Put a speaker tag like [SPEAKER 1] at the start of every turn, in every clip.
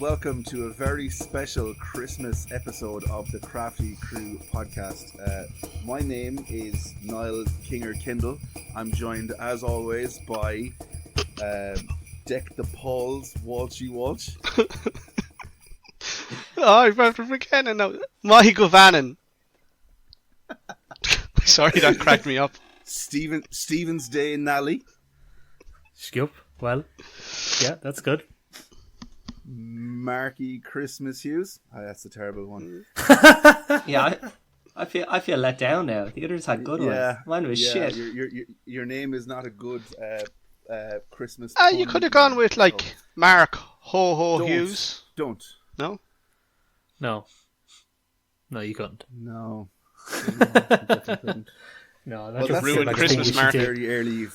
[SPEAKER 1] welcome to a very special Christmas episode of the Crafty Crew podcast. My name is Niall Kinger Kindle. I'm joined, as always, by Deck the Paul's Walshy Walsh.
[SPEAKER 2] Oh, I'm after forgetting now. Michael Vannon. Sorry, that cracked me up.
[SPEAKER 1] Stephen's Day Nally.
[SPEAKER 3] Scoop. Well, yeah, that's good.
[SPEAKER 1] Marky Christmas Hughes. Oh, that's a terrible one.
[SPEAKER 4] Yeah, I feel let down now. The others had good ones. Mine was shit.
[SPEAKER 1] Your name is not a good Christmas.
[SPEAKER 2] You could have gone with like Mark Hughes.
[SPEAKER 1] Don't.
[SPEAKER 2] No.
[SPEAKER 3] No, you couldn't.
[SPEAKER 1] No.
[SPEAKER 3] No,
[SPEAKER 2] that's just ruined
[SPEAKER 3] like
[SPEAKER 2] Christmas, Mark.
[SPEAKER 1] Very early.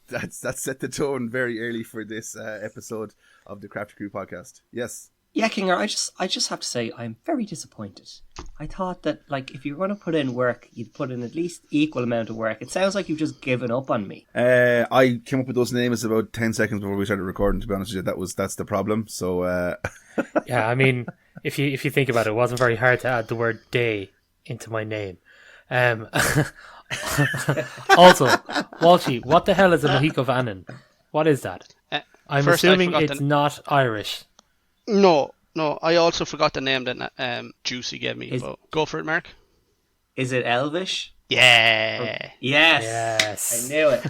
[SPEAKER 1] That's set the tone very early for this episode of the Crafty Crew podcast. Yes.
[SPEAKER 4] Yeah, Kinger, I just have to say I'm very disappointed. I thought that like if you were going to put in work, you'd put in at least equal amount of work. It sounds like you've just given up on me.
[SPEAKER 1] I came up with those names about 10 seconds before we started recording. To be honest with you, that's the problem. So
[SPEAKER 3] yeah, I mean, if you think about it, it wasn't very hard to add the word day into my name. Also, Walshy, what the hell is a Mohico Vannon? What is that? I'm assuming it's not Irish.
[SPEAKER 2] No. I also forgot the name that Juicy gave me. Go for it, Mark.
[SPEAKER 4] Is it Elvish?
[SPEAKER 2] Yeah.
[SPEAKER 4] Yes. I knew it.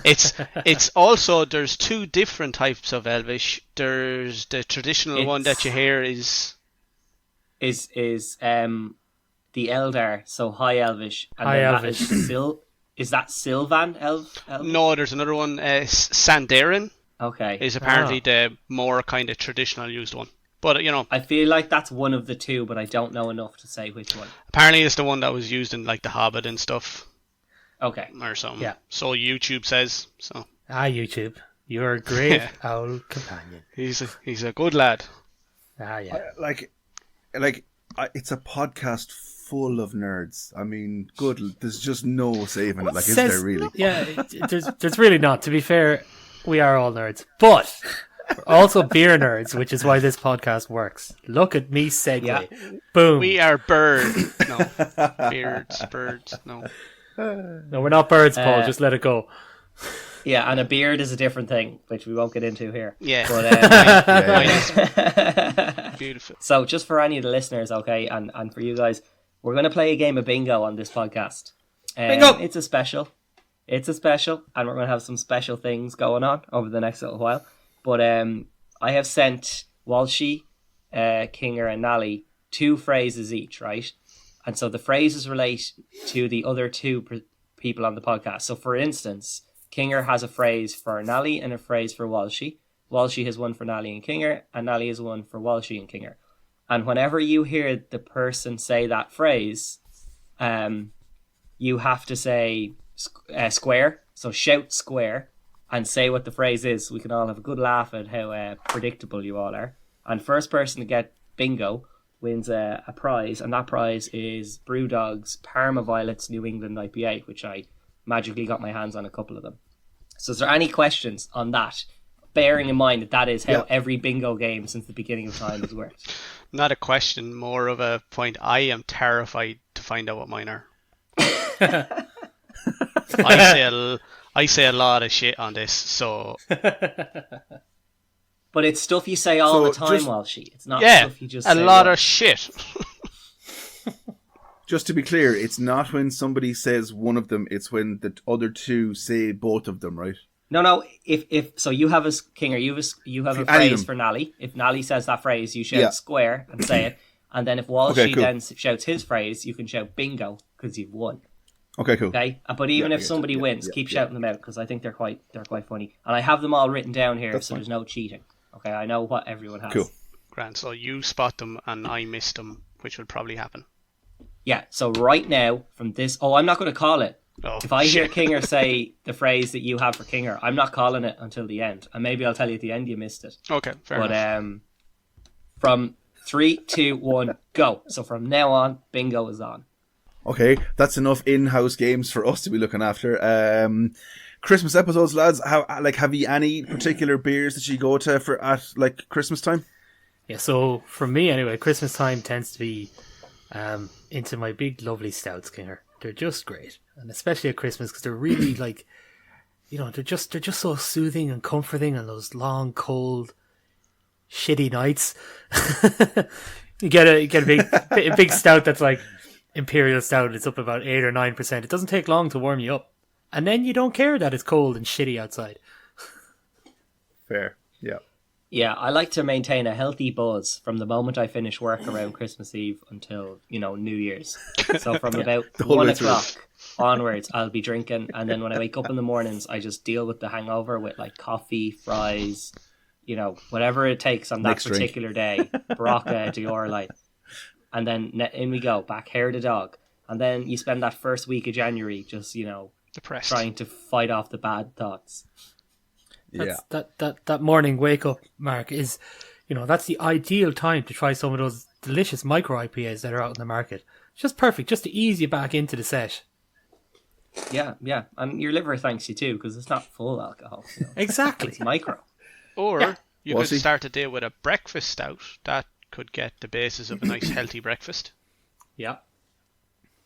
[SPEAKER 2] It's also there's two different types of Elvish. There's the traditional one that you hear is
[SPEAKER 4] the Eldar, so High Elvish. And
[SPEAKER 3] High
[SPEAKER 4] then
[SPEAKER 3] Elvish.
[SPEAKER 4] Is that Sylvan Elvish?
[SPEAKER 2] No, there's another one. Sandarin.
[SPEAKER 4] Okay.
[SPEAKER 2] Is apparently the more kind of traditional used one. But, you know.
[SPEAKER 4] I feel like that's one of the two, but I don't know enough to say which one.
[SPEAKER 2] Apparently it's the one that was used in, like, The Hobbit and stuff.
[SPEAKER 4] Okay.
[SPEAKER 2] Or something.
[SPEAKER 3] Yeah.
[SPEAKER 2] So YouTube says. So.
[SPEAKER 3] YouTube. You're a great old companion.
[SPEAKER 2] He's a good lad.
[SPEAKER 3] Yeah.
[SPEAKER 1] It's a podcast full of nerds. I mean, there's just no saving it. Like, is there really?
[SPEAKER 3] Yeah, there's really not. To be fair, we are all nerds. But we're also beer nerds, which is why this podcast works. Look at me segue. Yeah. Boom.
[SPEAKER 2] We are birds. No. Birds. No.
[SPEAKER 3] No, we're not birds, Paul. Just let it go.
[SPEAKER 4] Yeah, and a beard is a different thing, which we won't get into here.
[SPEAKER 2] Yeah.
[SPEAKER 4] But,
[SPEAKER 2] beautiful.
[SPEAKER 4] So, just for any of the listeners, okay, and for you guys, we're going to play a game of bingo on this podcast.
[SPEAKER 3] Bingo!
[SPEAKER 4] It's a special, and we're going to have some special things going on over the next little while. But I have sent Walshy, Kinger, and Nally 2 phrases each, right? And so the phrases relate to the other 2 people on the podcast. So, for instance, Kinger has a phrase for Nally and a phrase for Walshy. Walshy has one for Nally and Kinger, and Nally has one for Walshy and Kinger. And whenever you hear the person say that phrase, you have to say square. So shout square and say what the phrase is. We can all have a good laugh at how predictable you all are. And first person to get bingo wins a prize, and that prize is Brewdog's Parma Violets New England IPA, which I magically got my hands on a couple of them. So is there any questions on that? Bearing in mind that is how every bingo game since the beginning of time has worked.
[SPEAKER 2] Not a question, more of a point. I am terrified to find out what mine are. I say a lot of shit on this, so...
[SPEAKER 4] But it's stuff you say all the time, Walshy. It's not stuff you just say.
[SPEAKER 2] A lot of shit.
[SPEAKER 1] Just to be clear, it's not when somebody says one of them, it's when the other 2 say both of them, right?
[SPEAKER 4] No. If so, you have a Kinger. You have a phrase for Nally. If Nally says that phrase, you shout square and say it. And then if Walshy then shouts his phrase, you can shout bingo because you've won.
[SPEAKER 1] Okay, cool.
[SPEAKER 4] Okay, but even if somebody wins, keep shouting them out because I think they're quite funny. And I have them all written down here, so there's no cheating. Okay, I know what everyone has.
[SPEAKER 1] Cool.
[SPEAKER 2] Grand. So you spot them and I missed them, which would probably happen.
[SPEAKER 4] Yeah. So right now, from this, I'm not going to call it.
[SPEAKER 2] Oh,
[SPEAKER 4] if I hear Kinger say the phrase that you have for Kinger, I'm not calling it until the end. And maybe I'll tell you at the end you missed it.
[SPEAKER 2] Okay, fair enough.
[SPEAKER 4] From 3, 2, 1, go. So from now on, bingo is on.
[SPEAKER 1] Okay, that's enough in-house games for us to be looking after. Christmas episodes, lads. Have you any particular beers that you go to for at like Christmas time?
[SPEAKER 3] Yeah, so for me anyway, Christmas time tends to be into my big lovely stouts, Kinger. They're just great, and especially at Christmas because they're really like, they're just so soothing and comforting on those long, cold, shitty nights. you get a big stout that's like Imperial Stout. It's up about 8 or 9%. It doesn't take long to warm you up, and then you don't care that it's cold and shitty outside.
[SPEAKER 1] Fair, yeah.
[SPEAKER 4] Yeah, I like to maintain a healthy buzz from the moment I finish work around Christmas Eve until, New Year's. So from about 1 o'clock onwards, I'll be drinking. And then when I wake up in the mornings, I just deal with the hangover with like coffee, fries, whatever it takes on that particular day. Barocca, Dior Light. And then in we go, back hair to dog. And then you spend that first week of January just,
[SPEAKER 2] depressed,
[SPEAKER 4] trying to fight off the bad thoughts.
[SPEAKER 3] That morning wake up, Mark, is, that's the ideal time to try some of those delicious micro IPAs that are out in the market. It's just perfect, just to ease you back into the set.
[SPEAKER 4] Yeah, and your liver thanks you too, because it's not full alcohol.
[SPEAKER 3] Exactly.
[SPEAKER 4] It's micro.
[SPEAKER 2] Or you could start a day with a breakfast stout. That could get the basis of a nice healthy breakfast.
[SPEAKER 3] Yeah,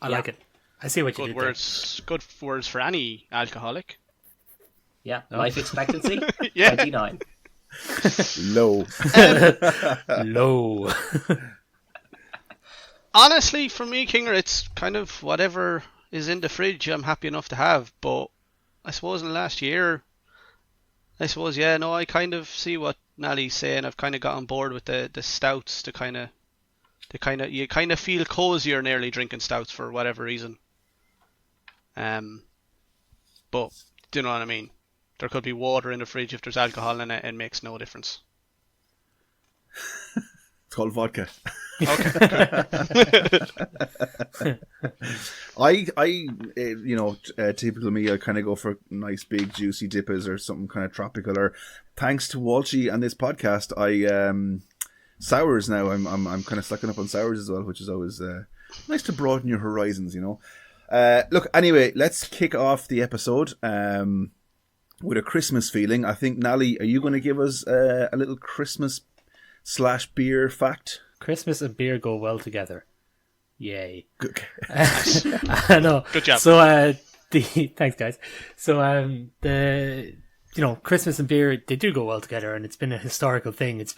[SPEAKER 3] I like it. I see what you did there.
[SPEAKER 2] Good words for any alcoholic.
[SPEAKER 4] Yeah, life expectancy, 29.
[SPEAKER 1] Low.
[SPEAKER 3] Low.
[SPEAKER 2] Honestly, for me, Kinger, it's kind of whatever is in the fridge I'm happy enough to have. But I suppose in the last year, I kind of see what Nally's saying. I've kind of got on board with the stouts you kind of feel cozier nearly drinking stouts for whatever reason. But do you know what I mean? There could be water in the fridge if there's alcohol in it. It makes no difference.
[SPEAKER 1] It's called vodka.
[SPEAKER 2] Okay.
[SPEAKER 1] Typical me, I kind of go for nice big juicy dippers or something kind of tropical. Or thanks to Walshy and this podcast, sours now. I'm kind of slacking up on sours as well, which is always nice to broaden your horizons. Look, anyway, let's kick off the episode with a Christmas feeling. I think, Nally, are you going to give us a little Christmas/beer fact?
[SPEAKER 3] Christmas and beer go well together. Yay.
[SPEAKER 1] Good.
[SPEAKER 3] I know.
[SPEAKER 2] Good job.
[SPEAKER 3] So, thanks, guys. So, Christmas and beer, they do go well together, and it's been a historical thing. It's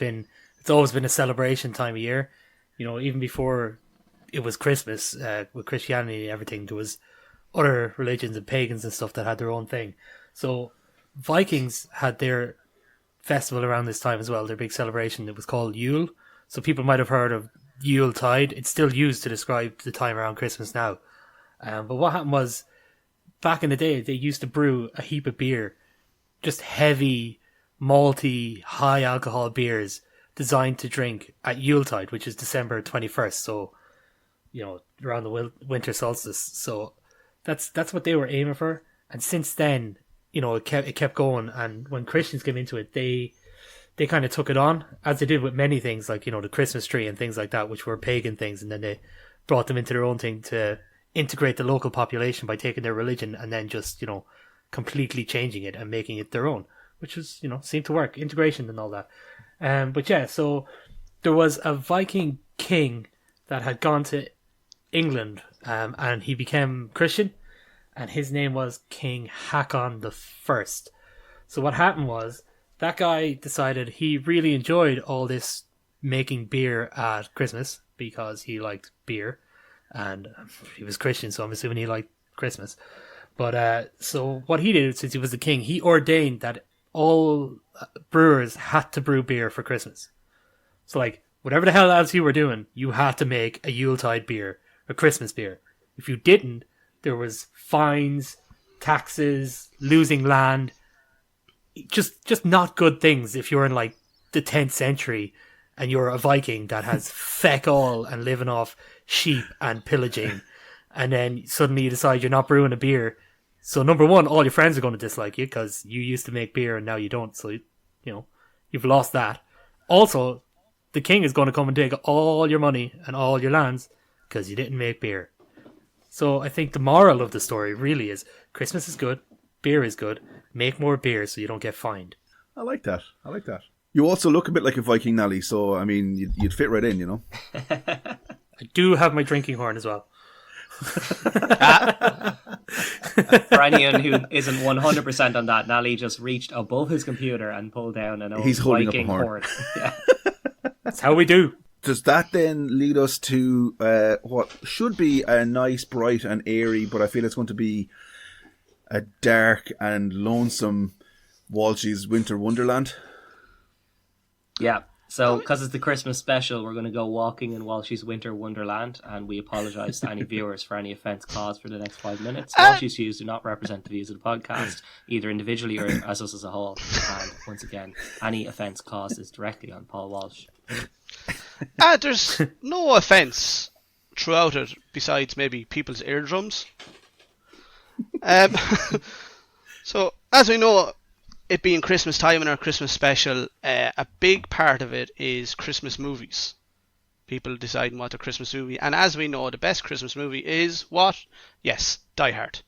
[SPEAKER 3] always been a celebration time of year. Even before it was Christmas, with Christianity and everything, there was other religions and pagans and stuff that had their own thing. So Vikings had their festival around this time as well, their big celebration. It was called Yule. So people might have heard of Yuletide. It's still used to describe the time around Christmas now. But what happened was, back in the day, they used to brew a heap of beer, just heavy, malty, high alcohol beers designed to drink at Yuletide, which is December 21st. So, around the winter solstice. So that's what they were aiming for. And since then, it kept going. And when Christians came into it, they kind of took it on, as they did with many things, like, the Christmas tree and things like that, which were pagan things. And then they brought them into their own thing to integrate the local population by taking their religion and then just, completely changing it and making it their own, which was, seemed to work. Integration and all that. But yeah, so there was a Viking king that had gone to England, and he became Christian, and his name was King Hakon the First. So what happened was, that guy decided he really enjoyed all this making beer at Christmas because he liked beer, and he was Christian, so I'm assuming he liked Christmas. But so what he did, since he was the king, he ordained that all brewers had to brew beer for Christmas. So, like, whatever the hell else you were doing, you had to make a Yuletide beer, a Christmas beer. If you didn't, there was fines, taxes, losing land, just not good things if you're in, like, the 10th century and you're a Viking that has feck all and living off sheep and pillaging, and then suddenly you decide you're not brewing a beer. So number one, all your friends are going to dislike you because you used to make beer and now you don't. So, you've lost that. Also, the king is going to come and take all your money and all your lands because you didn't make beer. So I think the moral of the story really is Christmas is good, beer is good, make more beer so you don't get fined.
[SPEAKER 1] I like that. You also look a bit like a Viking, Nally, so, I mean, you'd fit right in, you know?
[SPEAKER 3] I do have my drinking horn as well.
[SPEAKER 4] For anyone who isn't 100% on that, Nally just reached above his computer and pulled down an old
[SPEAKER 1] He's holding
[SPEAKER 4] Viking
[SPEAKER 1] up a horn.
[SPEAKER 4] horn. Yeah.
[SPEAKER 3] That's how we do.
[SPEAKER 1] Does that then lead us to what should be a nice, bright and airy, but I feel it's going to be a dark and lonesome Walshy's Winter Wonderland?
[SPEAKER 4] Yeah. So, because it's the Christmas special, we're going to go walking in Walshy's Winter Wonderland, and we apologise to any viewers for any offence caused for the next 5 minutes. Walshy's views do not represent the views of the podcast, either individually or as us as a whole. And once again, any offence caused is directly on Paul Walsh.
[SPEAKER 2] There's no offence throughout it, besides maybe people's eardrums. So, as we know, it being Christmas time and our Christmas special, a big part of it is Christmas movies. People deciding what their Christmas movie, and as we know, the best Christmas movie is what? Yes, Die Hard.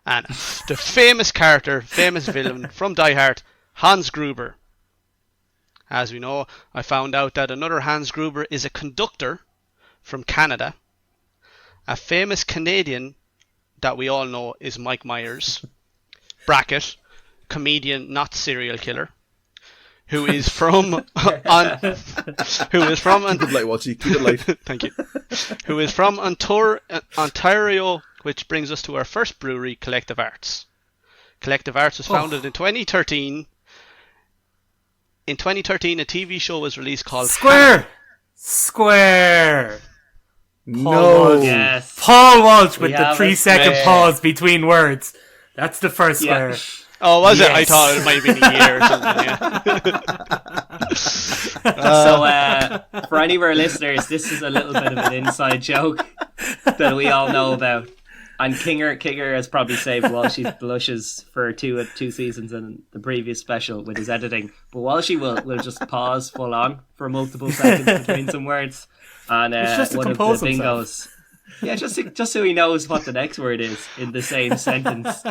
[SPEAKER 2] And the famous character, famous villain from Die Hard, Hans Gruber. As we know, I found out that another Hans Gruber is a conductor from Canada. A famous Canadian that we all know is Mike Myers. Bracket. Comedian, not serial killer, who is from
[SPEAKER 1] Keep it light, Walshy. Keep it light.
[SPEAKER 2] Thank you. Who is from Ontario, which brings us to our first brewery, Collective Arts. Collective Arts was founded in 2013. In 2013, a TV show was released called
[SPEAKER 3] Square.
[SPEAKER 1] No.
[SPEAKER 4] Yes.
[SPEAKER 3] Paul Walsh with
[SPEAKER 4] We
[SPEAKER 3] the
[SPEAKER 4] have
[SPEAKER 3] 3-second
[SPEAKER 4] it.
[SPEAKER 3] pause between words. That's the first
[SPEAKER 4] Yeah.
[SPEAKER 3] square.
[SPEAKER 2] Oh, was it? I
[SPEAKER 3] Yes.
[SPEAKER 2] thought it might have been a year or something. Yeah.
[SPEAKER 4] So, for any of our listeners, this is a little bit of an inside joke that we all know about. And Kinger has probably saved Walshy's blushes for two seasons in the previous special with his editing. But Walshy will just pause full on for multiple seconds between some words. And
[SPEAKER 3] It's just to
[SPEAKER 4] one of the
[SPEAKER 3] compose himself.
[SPEAKER 4] bingos. Yeah, just so he knows what the next word is in the same sentence.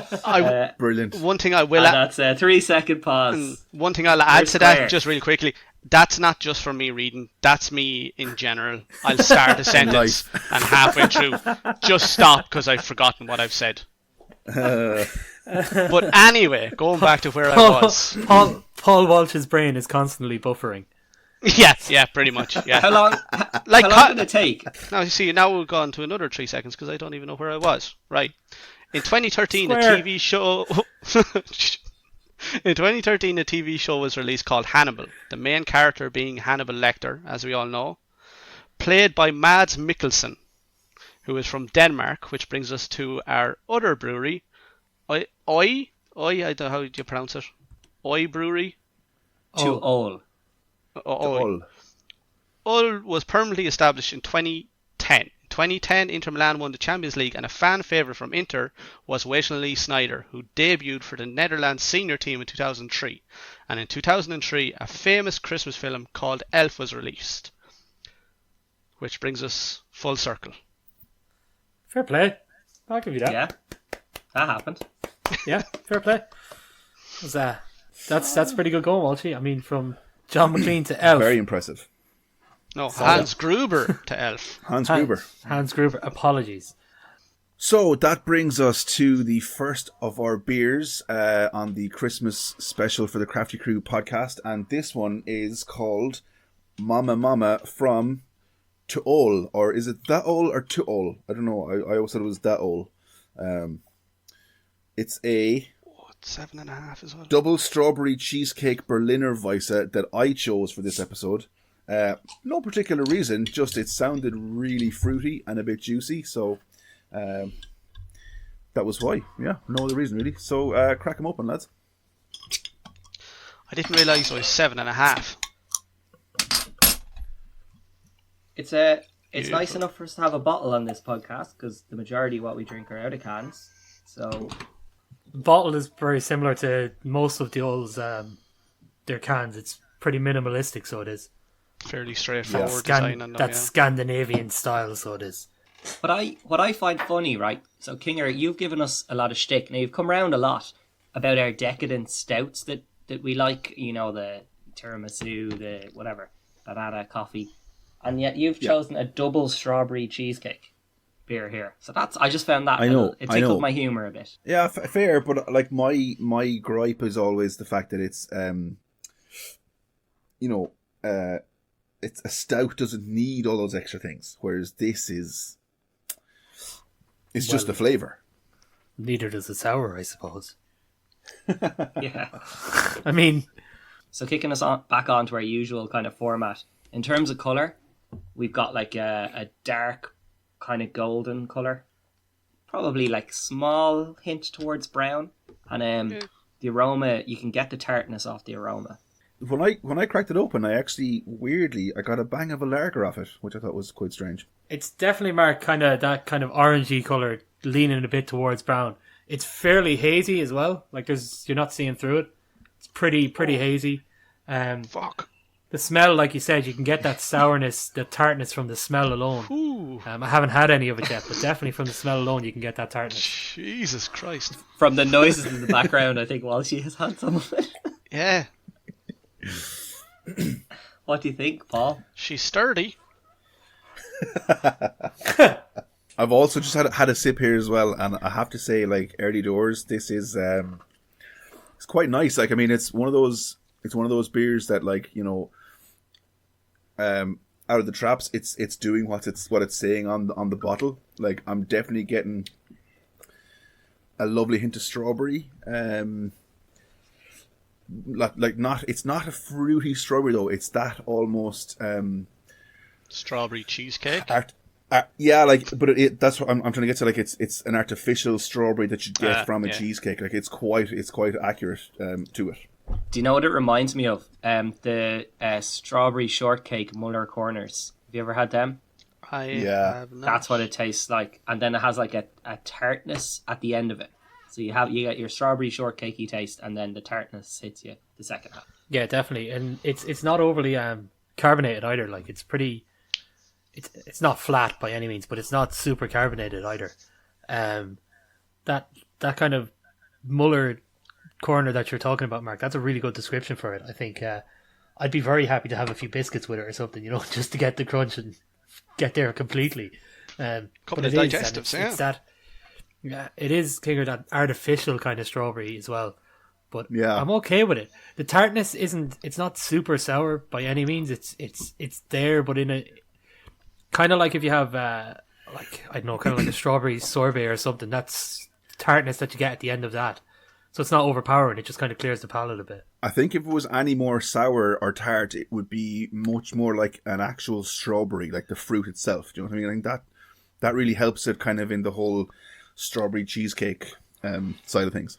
[SPEAKER 1] Brilliant.
[SPEAKER 2] One thing I will
[SPEAKER 4] And
[SPEAKER 2] add,
[SPEAKER 4] that's a 3-second pause.
[SPEAKER 2] one thing I'll add
[SPEAKER 4] Where's
[SPEAKER 2] to that,
[SPEAKER 4] Square?
[SPEAKER 2] just really quickly. That's not just for me reading. That's me in general. I'll start a sentence and halfway through, just stop because I've forgotten what I've said. But anyway, going back to where I was.
[SPEAKER 3] Paul Walsh's brain is constantly buffering.
[SPEAKER 2] Yeah, pretty much. Yeah.
[SPEAKER 4] How long did it take?
[SPEAKER 2] Now you see, now we'll go on to another 3 seconds because I don't even know where I was. Right. In 2013,
[SPEAKER 3] Square.
[SPEAKER 2] a TV show. In 2013, a TV show was released called Hannibal. The main character being Hannibal Lecter, as we all know, played by Mads Mikkelsen, who is from Denmark, which brings us to our other brewery, I don't know how do you pronounce it. Oi Brewery.
[SPEAKER 4] To all.
[SPEAKER 2] Ull was permanently established in 2010. 2010, Inter Milan won the Champions League, and a fan favourite from Inter was Wesley Sneijder, who debuted for the Netherlands senior team in 2003. And in 2003, a famous Christmas film called Elf was released, which brings us full circle.
[SPEAKER 3] Fair play. I'll give you that.
[SPEAKER 4] Yeah, that happened.
[SPEAKER 3] Yeah, fair play. That's pretty good going, Walshy. I mean, from John McLean to Elf.
[SPEAKER 1] Very impressive.
[SPEAKER 2] No, Hans Gruber to Elf.
[SPEAKER 1] Hans Gruber.
[SPEAKER 3] Hans Gruber, apologies.
[SPEAKER 1] So that brings us to the first of our beers on the Christmas special for the Crafty Crew podcast. And this one is called Mama Mama from To All. Or is it That All or To All? I don't know. I always thought it was That All. It's a
[SPEAKER 2] 7.5 as well.
[SPEAKER 1] double strawberry cheesecake Berliner Weisse that I chose for this episode. No particular reason, just it sounded really fruity and a bit juicy, so that was why. Yeah, no other reason really. So crack them open, lads.
[SPEAKER 2] I didn't realise it was 7.5.
[SPEAKER 4] It's
[SPEAKER 2] Beautiful.
[SPEAKER 4] nice enough for us to have a bottle on this podcast because the majority of what we drink are out of cans. So
[SPEAKER 3] The bottle is very similar to most of the old their cans. It's pretty minimalistic, so it is.
[SPEAKER 2] Fairly straightforward design on them.
[SPEAKER 3] That's Scandinavian style, so it is.
[SPEAKER 4] what I find funny, right? So Kinger, you've given us a lot of shtick. Now you've come around a lot about our decadent stouts that we like. You know, the tiramisu, the whatever, banana coffee, and yet you've chosen a double strawberry cheesecake beer here. So I just found that it tickled my humour a bit.
[SPEAKER 1] Yeah, fair, but like my gripe is always the fact that it's it's a stout doesn't need all those extra things, whereas this is just the flavour.
[SPEAKER 3] Neither does the sour, I suppose.
[SPEAKER 4] Yeah.
[SPEAKER 3] I mean,
[SPEAKER 4] so kicking us back onto our usual kind of format. In terms of colour, we've got like a dark kind of golden colour, probably like small hint towards brown, and the aroma, you can get the tartness off the aroma.
[SPEAKER 1] When I cracked it open, I got a bang of a lager off it, which I thought was quite strange.
[SPEAKER 3] it's definitely marked kind of that kind of orangey colour, leaning a bit towards brown. It's fairly hazy as well. Like you're not seeing through it. It's pretty hazy.
[SPEAKER 2] Fuck.
[SPEAKER 3] The smell, like you said, you can get that sourness, the tartness from the smell alone. I haven't had any of it yet, but definitely from the smell alone, you can get that tartness.
[SPEAKER 2] Jesus Christ.
[SPEAKER 4] From the noises in the background, I think Walshy has had some of it.
[SPEAKER 2] Yeah.
[SPEAKER 4] What do you think, Paul?
[SPEAKER 2] She's sturdy.
[SPEAKER 1] I've also just had a sip here as well, and I have to say, like, early doors, this is it's quite nice. Like, I mean, it's one of those beers that, like, you know, out of the traps, it's doing what it's saying on the bottle. Like, I'm definitely getting a lovely hint of strawberry. It's not a fruity strawberry though. It's that almost
[SPEAKER 2] strawberry cheesecake.
[SPEAKER 1] Yeah, like, but that's what I'm trying to get to. Like, it's an artificial strawberry that you get from a cheesecake. Like, it's quite accurate to it.
[SPEAKER 4] Do you know what it reminds me of? The strawberry shortcake Muller Corners. Have you ever had them?
[SPEAKER 2] I have not.
[SPEAKER 4] That's what it tastes like, and then it has like a tartness at the end of it. So you get your strawberry shortcakey taste, and then the tartness hits you the second half. Yeah,
[SPEAKER 3] definitely, and it's not overly carbonated either. Like, it's pretty. It's not flat by any means, but it's not super carbonated either. That kind of Muller corner that you're talking about, Mark, that's a really good description for it. I think I'd be very happy to have a few biscuits with it or something, you know, just to get the crunch and get there completely.
[SPEAKER 2] Couple of digestives,
[SPEAKER 3] it's that. Yeah, it is kind of that artificial kind of strawberry as well. But yeah, I'm okay with it. The tartness it's not super sour by any means. It's there, but in a kind of like if you have like, I don't know, kind of like a strawberry sorbet or something. That's tartness that you get at the end of that. So it's not overpowering. It just kind of clears the palate a bit.
[SPEAKER 1] I think if it was any more sour or tart, it would be much more like an actual strawberry, like the fruit itself. Do you know what I mean? I think that really helps it kind of in the whole strawberry cheesecake side of things.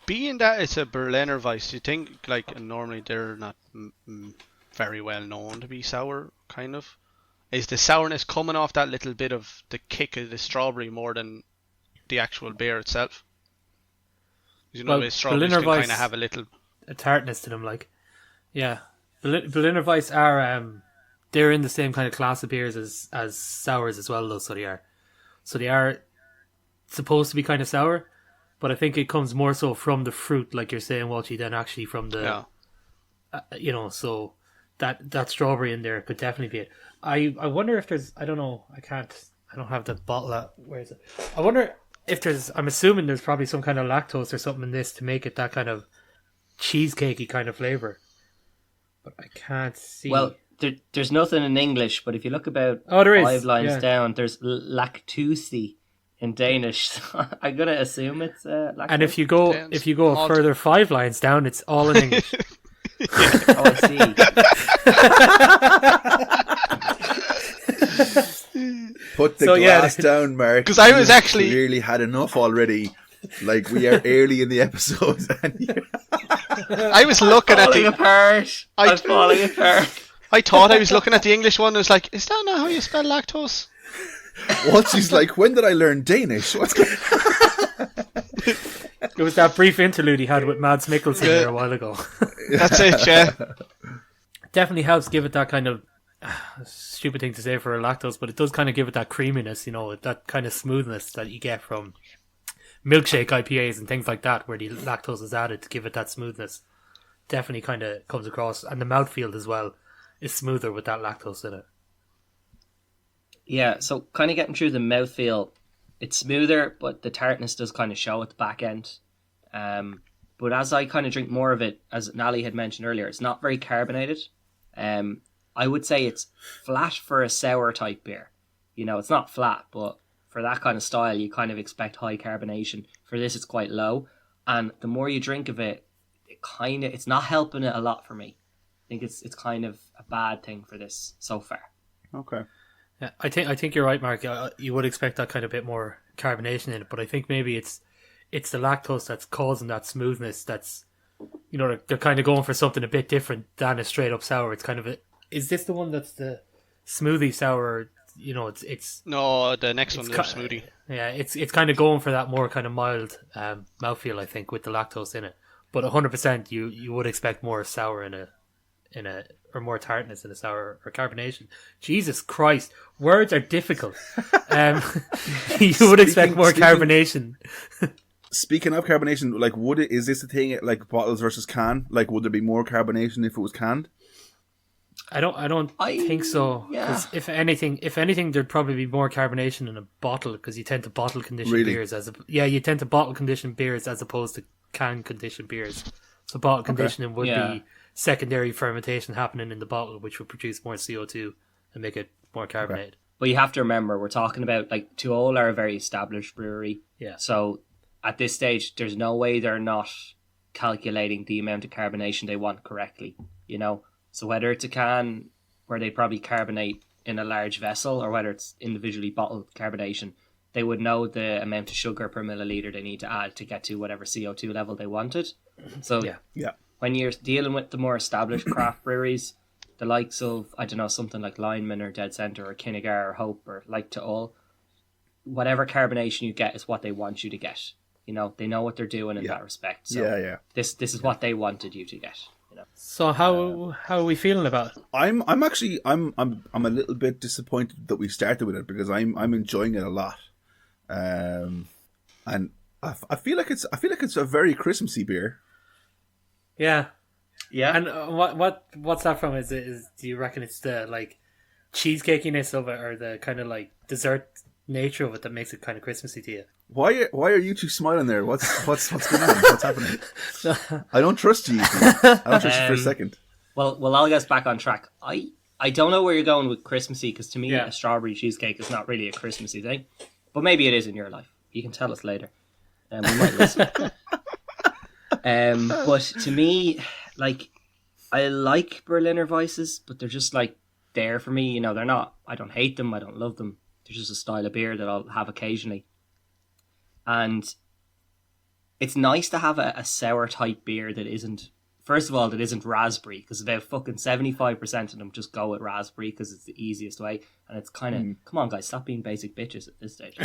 [SPEAKER 2] Being that it's a Berliner Weiss, you think, like, normally they're not very well known to be sour, kind of. Is the sourness coming off that little bit of the kick of the strawberry more than the actual beer itself? You know, strawberries can kind of have a
[SPEAKER 3] tartness to them, like. Yeah. Berliner Weiss are, they're in the same kind of class of beers as sours as well, though, so they are. So they are supposed to be kind of sour, but I think it comes more so from the fruit, like you're saying, Walshy, than actually from the, you know, so that strawberry in there could definitely be it. I wonder if there's, I don't know, I don't have the bottle out, where is it? I wonder if I'm assuming there's probably some kind of lactose or something in this to make it that kind of cheesecakey kind of flavour, but I can't see.
[SPEAKER 4] Well, there's nothing in English, but if you look about
[SPEAKER 3] there is.
[SPEAKER 4] 5 lines down, there's lactose in Danish. So I'm gonna assume it's lactose.
[SPEAKER 3] And if you go a further 5 lines down, it's all in English.
[SPEAKER 4] Oh, I
[SPEAKER 1] see. Put the glass down, Mark.
[SPEAKER 2] Because I was actually
[SPEAKER 1] clearly had enough already. Like, we are early in the episode.
[SPEAKER 2] I was looking at the
[SPEAKER 4] apart. I'm falling apart.
[SPEAKER 2] I thought I was looking at the English one. I was like, is that not how you spell lactose?
[SPEAKER 1] Walshy's like, when did I learn Danish? What's going
[SPEAKER 3] It was that brief interlude he had with Mads Mikkelsen there a while ago.
[SPEAKER 2] That's it, yeah.
[SPEAKER 3] Definitely helps give it that kind of stupid thing to say for a lactose, but it does kind of give it that creaminess, you know, that kind of smoothness that you get from milkshake IPAs and things like that, where the lactose is added to give it that smoothness. definitely kind of comes across, and the mouthfeel as well is smoother with that lactose in it.
[SPEAKER 4] Yeah, so kind of getting through the mouthfeel, it's smoother, but the tartness does kind of show at the back end. But as I kind of drink more of it, as Nally had mentioned earlier, it's not very carbonated. I would say it's flat for a sour type beer. You know, it's not flat, but for that kind of style, you kind of expect high carbonation. For this, it's quite low. And the more you drink of it, it's not helping it a lot for me. I think it's kind of a bad thing for this so far.
[SPEAKER 1] Okay.
[SPEAKER 3] Yeah, I think you're right, Mark. You would expect that kind of bit more carbonation in it, but I think maybe it's the lactose that's causing that smoothness. That's, you know, they're kind of going for something a bit different than a straight up sour. It's kind of is this the one that's the smoothie sour? You know, it's
[SPEAKER 2] No, the next one, the smoothie.
[SPEAKER 3] Yeah, it's kind of going for that more kind of mild mouthfeel, I think, with the lactose in it. But 100%, you would expect more sour in a or more tartness in a sour or carbonation. Jesus Christ, words are difficult. You would expect more carbonation.
[SPEAKER 1] Speaking of carbonation, like, is this a thing like bottles versus can? Like, would there be more carbonation if it was canned?
[SPEAKER 3] I don't think so.
[SPEAKER 4] Yeah.
[SPEAKER 3] 'Cause if anything, there'd probably be more carbonation in a bottle, because you tend to bottle condition beers you tend to bottle condition beers as opposed to can condition beers. So bottle conditioning would be secondary fermentation happening in the bottle, which would produce more CO2 and make it more carbonated.
[SPEAKER 4] But you have to remember, we're talking about, like, Tuol are a very established brewery.
[SPEAKER 3] Yeah.
[SPEAKER 4] So at this stage, there's no way they're not calculating the amount of carbonation they want correctly, you know? So whether it's a can where they probably carbonate in a large vessel, or whether it's individually bottled carbonation, they would know the amount of sugar per milliliter they need to add to get to whatever CO2 level they wanted. So
[SPEAKER 1] Yeah.
[SPEAKER 4] when you're dealing with the more established craft breweries, the likes of, I don't know, something like Lineman or Dead Center or Kinnegar or Hope or like to all, whatever carbonation you get is what they want you to get. You know, they know what they're doing in that respect. So this is what they wanted you to get. You know.
[SPEAKER 3] So how are we feeling about it?
[SPEAKER 1] I'm a little bit disappointed that we started with it, because I'm enjoying it a lot, and I feel like it's a very Christmassy beer.
[SPEAKER 3] Yeah.
[SPEAKER 4] Yeah.
[SPEAKER 3] And what's that from? Is do you reckon it's the like cheesecakiness of it, or the kind of like dessert nature of it that makes it kind of Christmassy to you?
[SPEAKER 1] Why are you two smiling there? What's going on? What's happening? I don't trust you. I don't trust you for a second.
[SPEAKER 4] Well, I'll get us back on track. I don't know where you're going with Christmassy, because to me, a strawberry cheesecake is not really a Christmassy thing. But maybe it is in your life. You can tell us later. We might listen. But to me, like, I like Berliner Weisses, but they're just like there for me. You know, they're not. I don't hate them. I don't love them. They're just a style of beer that I'll have occasionally. And it's nice to have a sour type beer that isn't, first of all, that isn't raspberry, because about fucking 75% of them just go with raspberry because it's the easiest way. And it's kind of, come on guys, stop being basic bitches at this stage.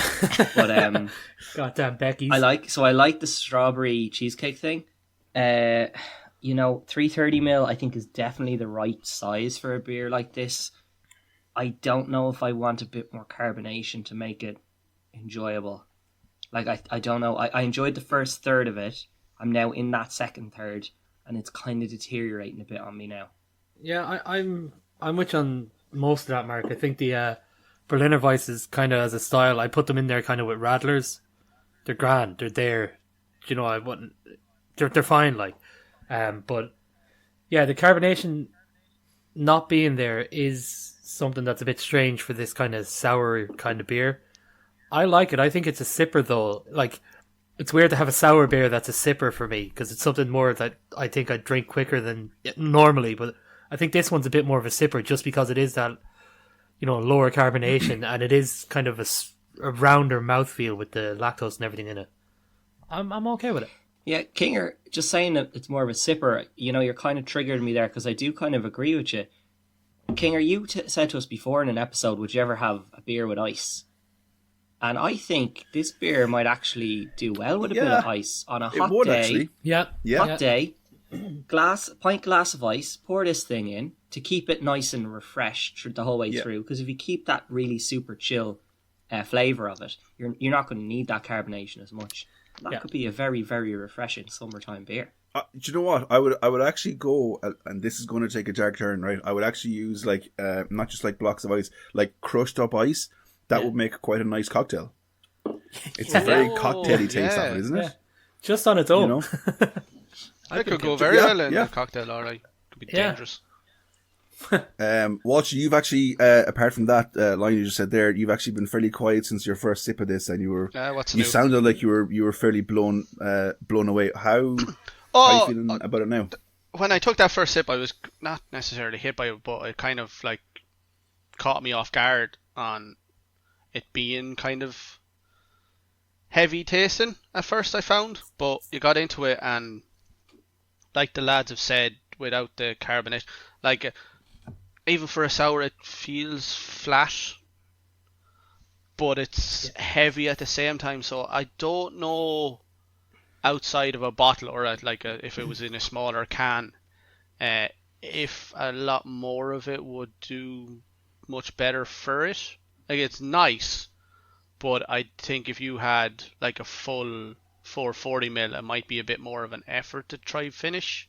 [SPEAKER 4] But
[SPEAKER 3] goddamn Becky's.
[SPEAKER 4] I like the strawberry cheesecake thing. You know, 330ml I think is definitely the right size for a beer like this. I don't know if I want a bit more carbonation to make it enjoyable. Like, I don't know. I enjoyed the first third of it. I'm now in that second third, and it's kind of deteriorating a bit on me now.
[SPEAKER 3] Yeah, I'm with you on most of that, Mark. I think the Berliner Weisses kind of as a style, I put them in there kind of with Radlers. They're grand. They're there. You know, I wouldn't. They're fine, like. But yeah, the carbonation not being there is something that's a bit strange for this kind of sour kind of beer. I like it. I think it's a sipper though. Like, it's weird to have a sour beer that's a sipper for me, because it's something more that I think I'd drink quicker than normally. But I think this one's a bit more of a sipper, just because it is that, you know, lower carbonation, and it is kind of a rounder mouthfeel with the lactose and everything in it. I'm okay with it.
[SPEAKER 4] Yeah, Kinger, just saying that it's more of a sipper, you know, you're kind of triggered me there, because I do kind of agree with you. Kinger, you said to us before in an episode, would you ever have a beer with ice? And I think this beer might actually do well with a bit of ice on a hot day.
[SPEAKER 1] Actually.
[SPEAKER 3] Yeah.
[SPEAKER 4] Hot day, pint glass of ice, pour this thing in to keep it nice and refreshed the whole way through. Because if you keep that really super chill flavour of it, you're not going to need that carbonation as much. That could be a very, very refreshing summertime beer.
[SPEAKER 1] Do you know what? I would actually go, and this is going to take a dark turn, right? I would actually use like not just like blocks of ice, like crushed up ice. That would make quite a nice cocktail. It's a very cocktaily taste of it, isn't it?
[SPEAKER 3] Yeah. Just on its own.
[SPEAKER 1] You know?
[SPEAKER 2] It could go very well in a cocktail, alright. Could be
[SPEAKER 3] Yeah.
[SPEAKER 2] dangerous.
[SPEAKER 1] Walshy, you've actually, apart from that line you just said there, you've actually been fairly quiet since your first sip of this, and you sounded like you were fairly blown away. How are you feeling about it now?
[SPEAKER 2] When I took that first sip, I was not necessarily hit by it, but it kind of like caught me off guard on it being kind of heavy tasting at first, I found, but you got into it, and like the lads have said, without the carbonate, like even for a sour, it feels flat, but it's heavy at the same time. So I don't know, outside of a bottle or if it was in a smaller can, if a lot more of it would do much better for it. Like, it's nice, but I think if you had like a full 440ml, it might be a bit more of an effort to try finish.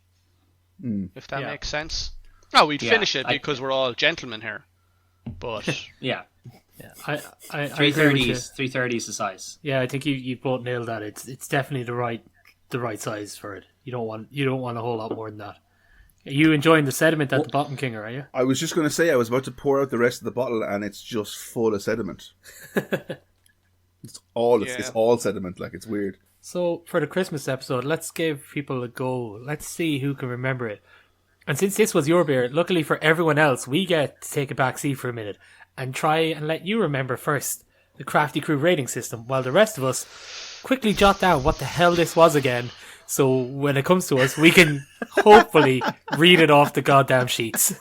[SPEAKER 2] If that makes sense. Oh, we'd finish it because we're all gentlemen here. But
[SPEAKER 4] Yeah.
[SPEAKER 3] I
[SPEAKER 4] 330 is the size.
[SPEAKER 3] Yeah, I think you both nailed that. It's definitely the right size for it. You don't want a whole lot more than that. Are you enjoying the sediment at the bottom, Kinger, are you?
[SPEAKER 1] I was just going to say, I was about to pour out the rest of the bottle, and it's just full of sediment. It's all sediment. Like, it's weird.
[SPEAKER 3] So for the Christmas episode, let's give people a go. Let's see who can remember it. And since this was your beer, luckily for everyone else, we get to take a back seat for a minute and try and let you remember first the Crafty Crew rating system, while the rest of us quickly jot down what the hell this was again, so when it comes to us, we can hopefully read it off the goddamn sheets.